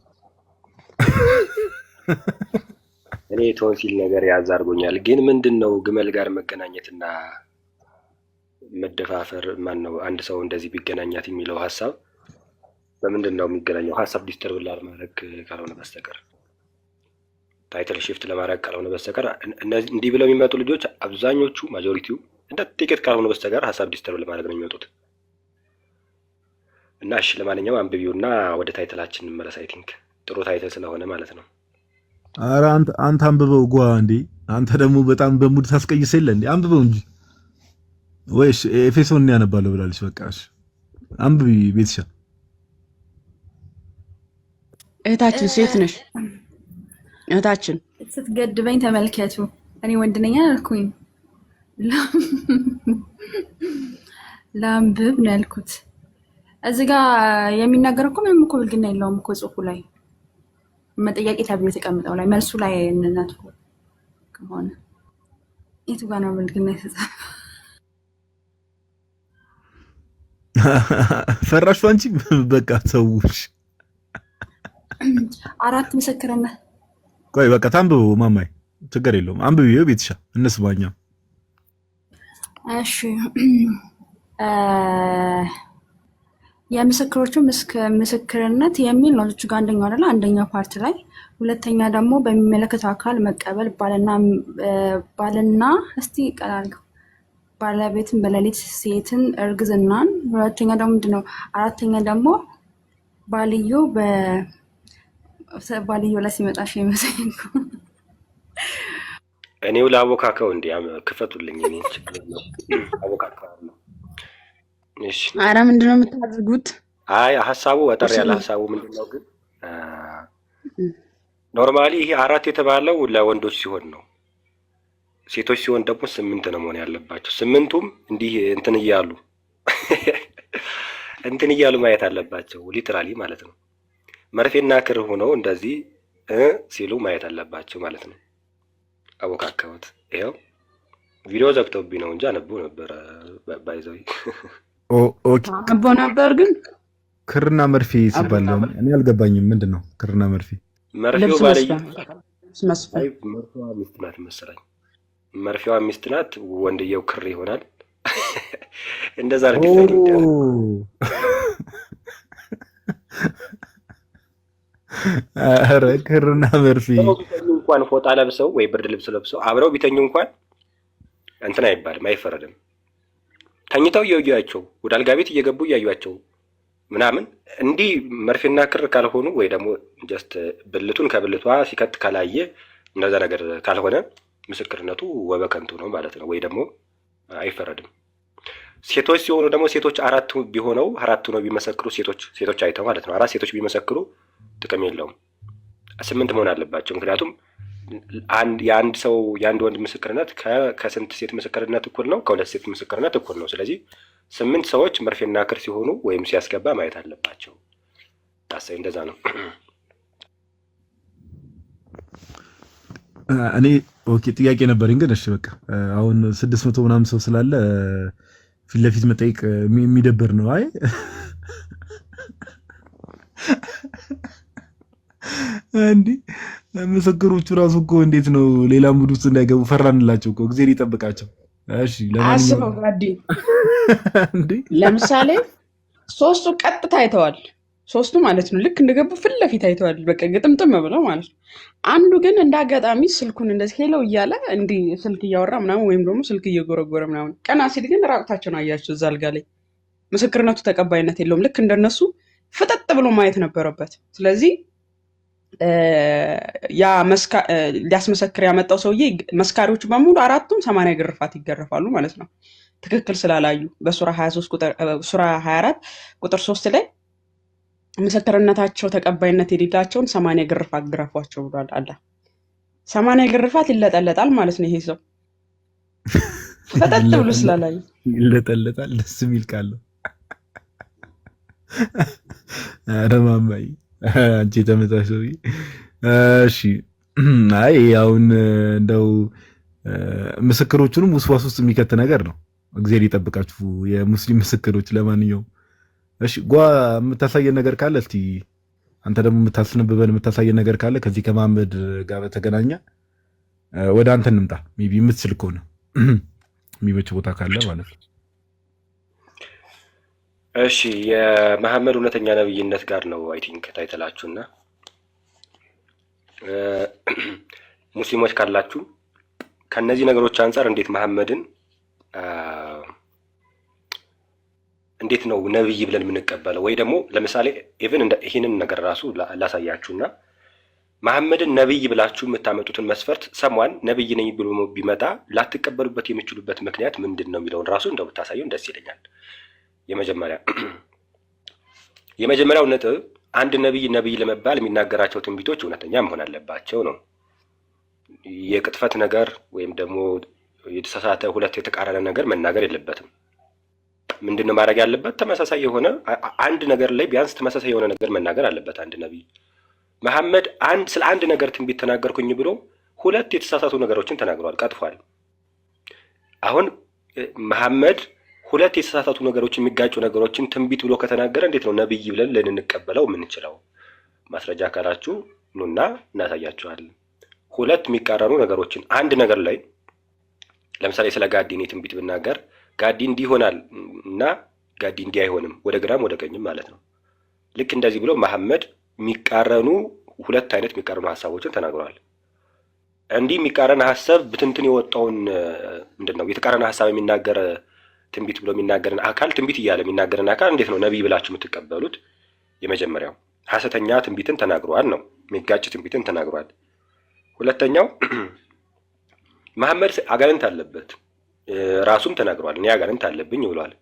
እኔ ቶንሲል ነገር ያዝ አድርጎኛል። ግን ምንድነው ግመል ጋር መገናኘትና መደፋፈር ነው? አንድ ሰው እንደዚህ ቢገናኛት የሚለው ሀሳብ በምንድን ነው የሚገናኘው? ሀሳብ ዲስተርብ ለማድረግ ካልሆነ በስተቀር ታይትል ሽፍት ለማድረግ ካልሆነ በስተቀር እንዲህ ብለው የሚመጡ ልጆች አብዛኞቹ ማጆሪቲው እንደ ጥቂት ካልሆነ በስተቀር ሀሳብ ዲስተርብ ለማድረግ ነው የሚመጡት። እና እሺ ለማንኛውም አንብቢውና ወደ ታይትላችን እንመለስ። አይ ቲንክ ጥሩ ታይትል ስለሆነ ማለት ነው። ኧረ አንተ አንብበው ጓ እንዴ! አንተ ደግሞ በጣም በሙድ ታስቀይስ የለ እንዴ? አንብበው እንጂ ወይስ ኤፌሶን ያነባለሁ ብላለች። በቃ እሺ አንብቢ ቤትሻ። እህታችን ሴት ነሽ። እህታችን ስትገድበኝ ተመልከቱ። እኔ ወንድ ነኝ አልኩኝ። ላንብብ ነው ያልኩት። እዚህ ጋር የሚናገር እኮ ምንም እኮ ብልግና የለውም እኮ ጽሑፉ ላይ መጠያቂ ተብሎ የተቀምጠው ላይ መልሱ ላይ እንነት ከሆነ የቱ ጋር ነው ብልግና የተጻፈው? ፈራሽ አንቺ። በቃ ተውሽ። 4 ምስክርነት። ቆይ በቃ ታንብበው ማማይ፣ ችግር የለውም አንብቢው ቤትሻ እንስማኛ። እሺ የምስክሮቹ ምስክርነት የሚል ነው እዚህ ጋር አንደኛው አይደለ? አንደኛው ፓርት ላይ። ሁለተኛ ደግሞ በሚመለከተው አካል መቀበል ባልና እስቲ ቀላል ባለቤትን በሌሊት ሴትን እርግዝናን። ሁለተኛ ደግሞ ምንድነው? አራተኛ ደግሞ ባልዮ ላይ ሲመጣ ይመስለኝ። እኔው ላቦካከው እንዴ ክፈቱልኝ። እኔ ችግር ነው አቦካከዋለሁ። እሺ ኧረ ምንድን ነው የምታደርጉት? አይ ሀሳቡ ወጠር ያለ ሀሳቡ ምንድነው ግን ኖርማሊ ይሄ 4 የተባለው ለወንዶች ሲሆን ነው። ሴቶች ሲሆን ደግሞ 8 ነው መሆን ያለባቸው። 8ቱም እንዲህ እንትን እያሉ ማየት አለባቸው። ሊትራሊ ማለት ነው። መርፌና ክር ሆነው እንደዚህ ሲሉ ማየት አለባቸው ማለት ነው። አቦካከውት ይኸው ቪዲዮ ዘግተውብኝ ነው እንጂ አነበው ነበር። ባይዘው ኦኬ አቦ ነበር ግን ክርና መርፌ ሲባል እኔ አልገባኝም። ምንድን ነው ክርና መርፌ? መርፌው ባለይ መርፌዋ ሚስት ናት መሰለኝ። መርፌዋ ሚስት ናት፣ ወንድየው ክር ይሆናል። እንደዛ አድርገው ኧረ ክርና መርፌ እንኳን ፎጣ ለብሰው ወይ ብርድ ልብስ ለብሰው አብረው ቢተኙ እንኳን እንትን አይባልም፣ አይፈረድም። ተኝተው እያዩአቸው ወደ አልጋ ቤት እየገቡ እያዩአቸው ምናምን እንዲህ መርፌና ክር ካልሆኑ ወይ ደግሞ ጀስት ብልቱን ከብልቷ ሲከት ካላየ እንደዛ ነገር ካልሆነ ምስክርነቱ ወበከንቱ ነው ማለት ነው፣ ወይ ደግሞ አይፈረድም። ሴቶች ሲሆኑ ደግሞ ሴቶች 4 ቢሆነው 4 ነው ቢመሰክሩ ሴቶች አይተው ማለት ነው 4 ሴቶች ቢመሰክሩ ጥቅም የለውም። 8 መሆን አለባቸው። ምክንያቱም የአንድ ወንድ ምስክርነት ከስንት ሴት ምስክርነት እኩል ነው? ከ2 ሴት ምስክርነት እኩል ነው። ስለዚህ 8 ሰዎች መርፌና ክር ሲሆኑ ወይም ሲያስገባ ማየት አለባቸው። ታሳይ እንደዛ ነው። እኔ ኦኬ ጥያቄ ነበረኝ ግን እሺ በቃ አሁን 600 ምናምን ሰው ስላለ ፊት ለፊት መጠየቅ የሚደብር ነው። አይ እንዴ ምስክሮቹ ራሱ እኮ እንዴት ነው ሌላ ሙድ ውስጥ እንዳይገቡ ፈራንላቸው እኮ እግዚአብሔር ይጠብቃቸው። እሺ አስበው ጋዲ እንዴ ለምሳሌ 3ቱ ቀጥታ አይተዋል። 3ቱ ማለት ነው ልክ እንደገቡ ፊት ለፊት አይተዋል። በቃ ግጥምጥም ብለው ማለት ነው። አንዱ ግን እንዳጋጣሚ ስልኩን እንደዚህ ሄለው እያለ እንዲህ ስልክ እያወራ ምናምን ወይም ደግሞ ስልክ እየጎረጎረ ምናምን ቀና ሲል ግን ራቁታቸውን አያቸው እዛ አልጋ ላይ። ምስክርነቱ ተቀባይነት የለውም። ልክ እንደነሱ ፍጠጥ ብሎ ማየት ነበረበት። ስለዚህ ያ ሊያስመሰክር ያመጣው ሰውዬ መስካሪዎቹ በሙሉ 4ቱም 80 ግርፋት ይገረፋሉ ማለት ነው። ትክክል ስላላዩ በሱራ 24 ቁጥር 3 ላይ ምስክርነታቸው ተቀባይነት የሌላቸውን 80 ግርፋት ግረፏቸው ብሏል አላህ። 80 ግርፋት ይለጠለጣል ማለት ነው። ይሄ ሰው ፈጠጥ ብሎ ስላላዩ ይለጠለጣል። ደስ የሚል ቃል ነው። ኧረ ማማዬ አንቺ ተመጣጣኝ ሰውዬ። እሺ አይ አሁን እንደው ምስክሮቹንም ውስዋስ ውስጥ የሚከት ነገር ነው። እግዚአብሔር ይጠብቃችሁ የሙስሊም ምስክሮች። ለማንኛውም እሺ የምታሳየን ነገር ካለ እስቲ አንተ ደግሞ የምታሳየን ነገር ካለ ከዚህ ከመሐመድ ጋር በተገናኘ ወደ አንተ እንምጣ። ሜቢ የምትችል ከሆነ የሚመች ቦታ ካለ ማለት ነው። እሺ የመሐመድ እውነተኛ ነብይነት ጋር ነው አይ ቲንክ ታይተላችሁና ሙስሊሞች ካላችሁ ከነዚህ ነገሮች አንፃር እንዴት መሐመድን እንዴት ነው ነብይ ብለን የምንቀበለው? ወይ ደግሞ ለምሳሌ ኢቭን ይሄንን ነገር ራሱ ላሳያችሁና መሐመድን ነብይ ብላችሁ የምታመጡትን መስፈርት ሰሟን ነብይ ነኝ ብሎ ቢመጣ ላትቀበሉበት የሚችሉበት ምክንያት ምንድን ነው የሚለውን ራሱ እንደው ብታሳዩን ደስ ይለኛል። የመጀመሪያው ነጥብ አንድ ነብይ ለመባል የሚናገራቸው ትንቢቶች እውነተኛ መሆን አለባቸው ነው። የቅጥፈት ነገር ወይም ደግሞ የተሳሳተ ሁለት የተቃረነ ነገር መናገር የለበትም። ምንድነው ማድረግ ያለበት? ተመሳሳይ የሆነ አንድ ነገር ላይ ቢያንስ ተመሳሳይ የሆነ ነገር መናገር አለበት አንድ ነብይ። መሐመድ ስለ አንድ ነገር ትንቢት ተናገርኩኝ ብሎ 2 የተሳሳቱ ነገሮችን ተናግሯል፣ ቀጥፏል። አሁን መሐመድ 2 የተሳሳቱ ነገሮች የሚጋጩ ነገሮችን ትንቢት ብሎ ከተናገረ እንዴት ነው ነብይ ብለን ልንቀበለው የምንችለው? ማስረጃ ካላችሁ ኑና እናሳያችኋለን። 2 የሚቃረኑ ነገሮችን አንድ ነገር ላይ ለምሳሌ ስለ ጋዲ እኔ ትንቢት ብናገር ጋዲ እንዲህ ይሆናል እና ጋዲ እንዲህ አይሆንም፣ ወደ ግራም ወደ ቀኝም ማለት ነው። ልክ እንደዚህ ብሎ መሐመድ የሚቃረኑ 2 አይነት የሚቃረኑ ሐሳቦችን ተናግሯል። እንዲህ የሚቃረን ሐሳብ ብትንትን የወጣውን ምንድነው የተቃረነ ሐሳብ የሚናገር ትንቢት ብሎ የሚናገርን አካል ትንቢት እያለ የሚናገርን አካል እንዴት ነው ነብይ ብላችሁ የምትቀበሉት? የመጀመሪያው ሐሰተኛ ትንቢትን ተናግሯል ነው፣ የሚጋጭ ትንቢትን ተናግሯል። ሁለተኛው መሐመድ አጋንንት አለበት ራሱም ተናግሯል። እኔ አጋንንት አለብኝ ብሏል።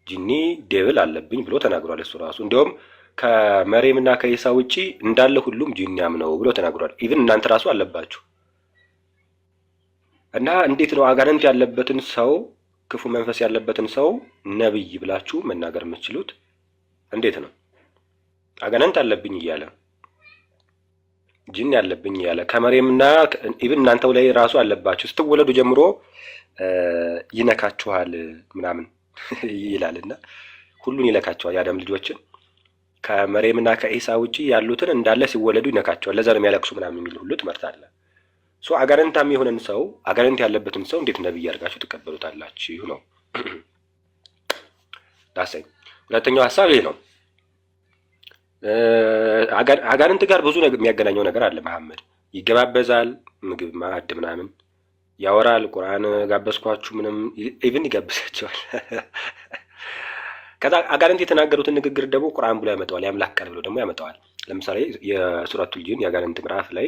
ጂኒ ዴቭል አለብኝ ብሎ ተናግሯል እሱ ራሱ። እንዲያውም ከመሬምና ከኢሳ ውጪ እንዳለ ሁሉም ጂኒያም ነው ብሎ ተናግሯል። ኢቭን እናንተ ራሱ አለባችሁ። እና እንዴት ነው አጋንንት ያለበትን ሰው ክፉ መንፈስ ያለበትን ሰው ነብይ ብላችሁ መናገር የምትችሉት? እንዴት ነው? አጋንንት አለብኝ እያለ ጂን ያለብኝ እያለ ከመሬምና ኢቭን እናንተው ላይ ራሱ አለባችሁ ስትወለዱ ጀምሮ ይነካችኋል ምናምን ይላልና ሁሉን ይለካቸዋል። የአዳም ልጆችን ከመሬምና ከኢሳ ውጪ ያሉትን እንዳለ ሲወለዱ ይነካቸዋል። ለዛ ነው የሚያለቅሱ ምናምን የሚል ሁሉ ትምህርት አለ። ሶ አጋንንታም የሆነን ሰው አጋንንት ያለበትን ሰው እንዴት ነብይ አድርጋችሁ ትቀበሉታላችሁ ነው ዳሰኝ። ሁለተኛው ሐሳብ ይሄ ነው። አጋንንት ጋር ብዙ የሚያገናኘው ነገር አለ። መሐመድ ይገባበዛል፣ ምግብ ማዕድ ምናምን ያወራል። ቁርአን ጋበዝኳችሁ ምንም ኢቭን ይጋብዛቸዋል። ከዛ አጋንንት የተናገሩትን ንግግር ደግሞ ቁርአን ብሎ ያመጣዋል። የአምላክ ቃል ብሎ ደግሞ ያመጣዋል። ለምሳሌ የሱረቱል ጂን የአጋንንት ምዕራፍ ላይ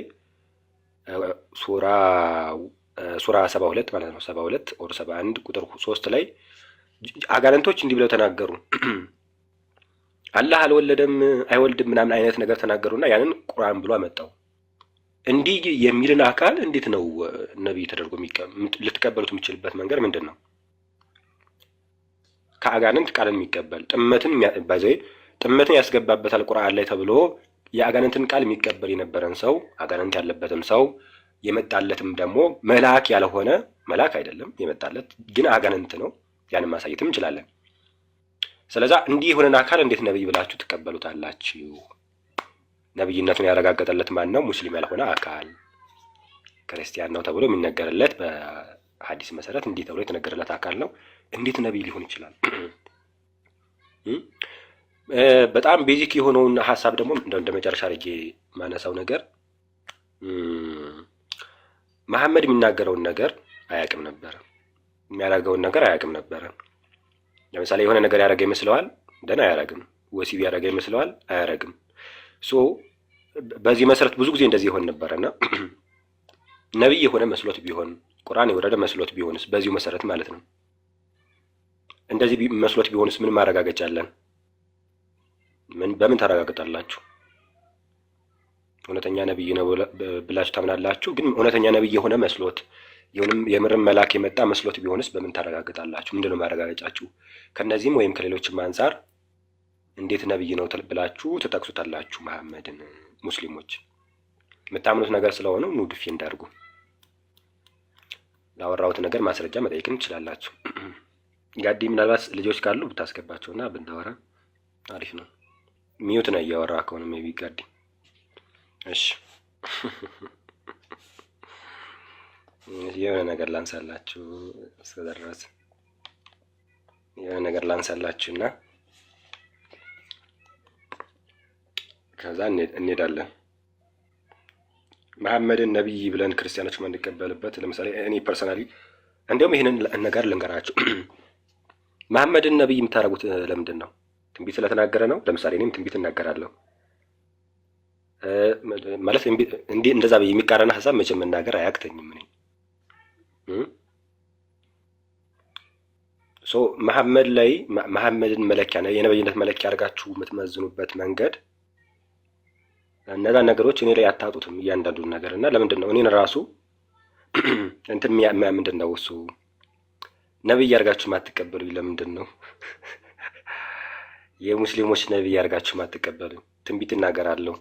ሱራ 72 ማለት ነው 72 ኦር 71 ቁጥር 3 ላይ አጋንንቶች እንዲህ ብለው ተናገሩ። አላህ አልወለደም አይወልድም ምናምን አይነት ነገር ተናገሩና ያንን ቁርአን ብሎ አመጣው። እንዲህ የሚልን አካል እንዴት ነው ነብይ ተደርጎ ልትቀበሉት የምችልበት መንገድ ምንድን ነው? ከአጋንንት ቃልን የሚቀበል ጥመትን ያስገባበታል ቁርአን ላይ ተብሎ የአጋንንትን ቃል የሚቀበል የነበረን ሰው አጋንንት ያለበትም ሰው የመጣለትም ደግሞ መልአክ ያልሆነ መልአክ አይደለም የመጣለት ግን አጋንንት ነው። ያንን ማሳየትም እንችላለን። ስለዚህ እንዲህ የሆነን አካል እንዴት ነብይ ብላችሁ ትቀበሉታላችሁ? ነብይነቱን ያረጋገጠለት ማን ነው? ሙስሊም ያልሆነ አካል ክርስቲያን ነው ተብሎ የሚነገርለት በሐዲስ መሰረት እንዲህ ተብሎ የተነገረለት አካል ነው። እንዴት ነብይ ሊሆን ይችላል? በጣም ቤዚክ የሆነውን ሐሳብ ደግሞ እንደ መጨረሻ አድርጌ ማነሳው ነገር መሐመድ የሚናገረውን ነገር አያውቅም ነበር፣ የሚያደርገውን ነገር አያውቅም ነበር። ለምሳሌ የሆነ ነገር ያደረገ ይመስለዋል፣ ደህና አያደርግም። ወሲብ ያደረገ ይመስለዋል፣ አያደርግም። ሶ በዚህ መሰረት ብዙ ጊዜ እንደዚህ ይሆን ነበርና ነብይ የሆነ መስሎት ቢሆን ቁርአን የወረደ መስሎት ቢሆንስ በዚሁ መሰረት ማለት ነው። እንደዚህ መስሎት ቢሆንስ ምን ማረጋገጫ አለን? በምን ታረጋግጣላችሁ? እውነተኛ ነብይ ነው ብላችሁ ታምናላችሁ። ግን እውነተኛ ነብይ የሆነ መስሎት የምርም መልአክ የመጣ መስሎት ቢሆንስ በምን ታረጋግጣላችሁ? ምንድነው ማረጋገጫችሁ? ከነዚህም ወይም ከሌሎችም አንፃር እንዴት ነብይ ነው ብላችሁ ትጠቅሱታላችሁ? መሐመድን ሙስሊሞች የምታምኑት ነገር ስለሆነ ኑ ዲፌንድ አድርጉ። ላወራሁት ነገር ማስረጃ መጠየቅም ትችላላችሁ። ጋዲ ምናልባት ልጆች ካሉ ብታስገባቸውና ብናወራ አሪፍ ነው። ሚዩት ነው እያወራ ከሆነ ሜቢ ጋዲ። እሺ የሆነ ነገር ላንሳላችሁ እስከደረሰ የሆነ ነገር ላንሳላችሁና ከዛ እንሄዳለን። መሐመድን ነብይ ብለን ክርስቲያኖች የምንቀበልበት ለምሳሌ እኔ ፐርሰናሊ እንደውም ይሄንን ነገር ልንገራችሁ። መሐመድን ነብይ የምታደርጉት ለምንድን ነው? ትንቢት ስለተናገረ ነው። ለምሳሌ እኔም ትንቢት እናገራለሁ ማለት እንዲህ እንደዛ የሚቃረን ሐሳብ መቼም መናገር አያቅተኝም። እኔ ሶ መሐመድ ላይ መሐመድን መለኪያ ነው የነብይነት መለኪያ አድርጋችሁ የምትመዝኑበት መንገድ እነዛ ነገሮች እኔ ላይ አታጡትም እያንዳንዱን ነገር እና ለምንድን ነው እኔን ራሱ እንትን ምንድን ነው እሱ ነብይ አድርጋችሁ ማትቀበሉ? ለምንድን ነው የሙስሊሞች ነብይ አድርጋችሁ ማትቀበሉ? ትንቢት እናገራለሁ፣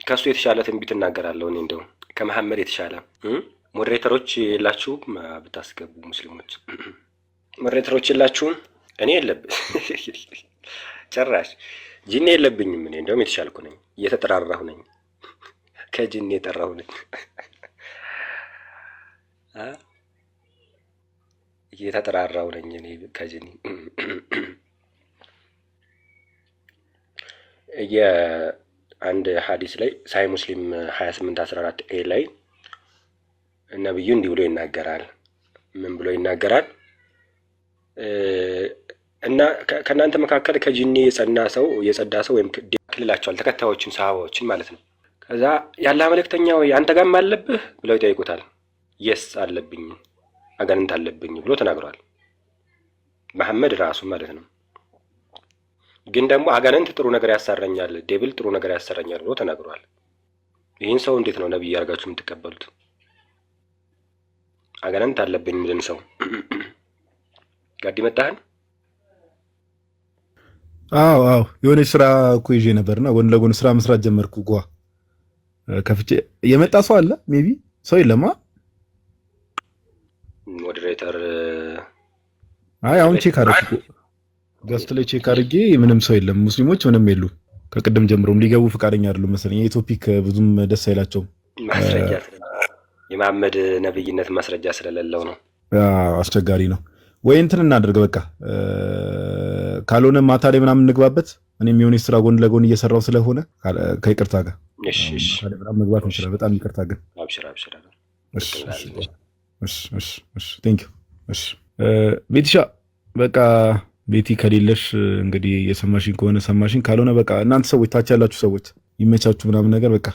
ከሱ የተሻለ ትንቢት እናገራለሁ። እኔ እንደው ከመሐመድ የተሻለ ሞዴሬተሮች የላችሁም? ብታስገቡ ሙስሊሞች ሞዴሬተሮች የላችሁም? እኔ የለብኝ ጭራሽ ጂኒ የለብኝም። እኔ እንደውም የተሻልኩ ነኝ፣ እየተጠራራሁ ነኝ፣ ከጂኒ የጠራሁ ነኝ። እየተጠራራሁ ነኝ እኔ ከጂኒ። የአንድ ሐዲስ ላይ ሳይ ሙስሊም 2814 ኤ ላይ ነብዩ እንዲህ ብሎ ይናገራል። ምን ብሎ ይናገራል? እና ከእናንተ መካከል ከጂኒ የጸዳ ሰው ወይም ክልላቸዋል ተከታዮችን ሰሃባዎችን ማለት ነው። ከዛ ያለ መልእክተኛ ወይ አንተ ጋርም አለብህ ብለው ይጠይቁታል። የስ አለብኝ አጋንንት አለብኝ ብሎ ተናግሯል። መሐመድ ራሱ ማለት ነው። ግን ደግሞ አጋንንት ጥሩ ነገር ያሰራኛል፣ ዴብል ጥሩ ነገር ያሰራኛል ብሎ ተናግሯል። ይህን ሰው እንዴት ነው ነብይ ያርጋችሁ የምትቀበሉት? አጋንንት አለብኝ ምልን ሰው ጋዲ መጣህን? አዎ የሆነች ስራ እኮ ይዤ ነበርና ጎን ለጎን ስራ መስራት ጀመርኩ። ጓ ከፍቼ የመጣ ሰው አለ? ሜቢ ሰው የለማ። ሞዴሬተር አይ አሁን ቼክ አድርጌ ገስት ላይ ቼክ አድርጌ ምንም ሰው የለም። ሙስሊሞች ምንም የሉ። ከቅድም ጀምሮም ሊገቡ ፈቃደኛ አይደሉም መሰለኝ። ይሄ ቶፒክ ብዙም ደስ አይላቸውም። ማስረጃ የመሐመድ ነብይነት ማስረጃ ስለሌለው ነው። አስቸጋሪ ነው። ወይ እንትን እናደርግ በቃ ካልሆነ ማታ ላይ ምናምን እንግባበት። እኔም የሆነ ስራ ጎን ለጎን እየሰራው ስለሆነ ከይቅርታ ጋር እሺ መግባት እንችላለን። በጣም ይቅርታ ግን አብሽራ እሺ ቴንክ ዩ እሺ ቤቲሻ በቃ ቤቲ ከሌለሽ እንግዲህ የሰማሽኝ ከሆነ ሰማሽኝ፣ ካልሆነ በቃ እናንተ ሰዎች ታች ያላችሁ ሰዎች ይመቻችሁ ምናምን ነገር በቃ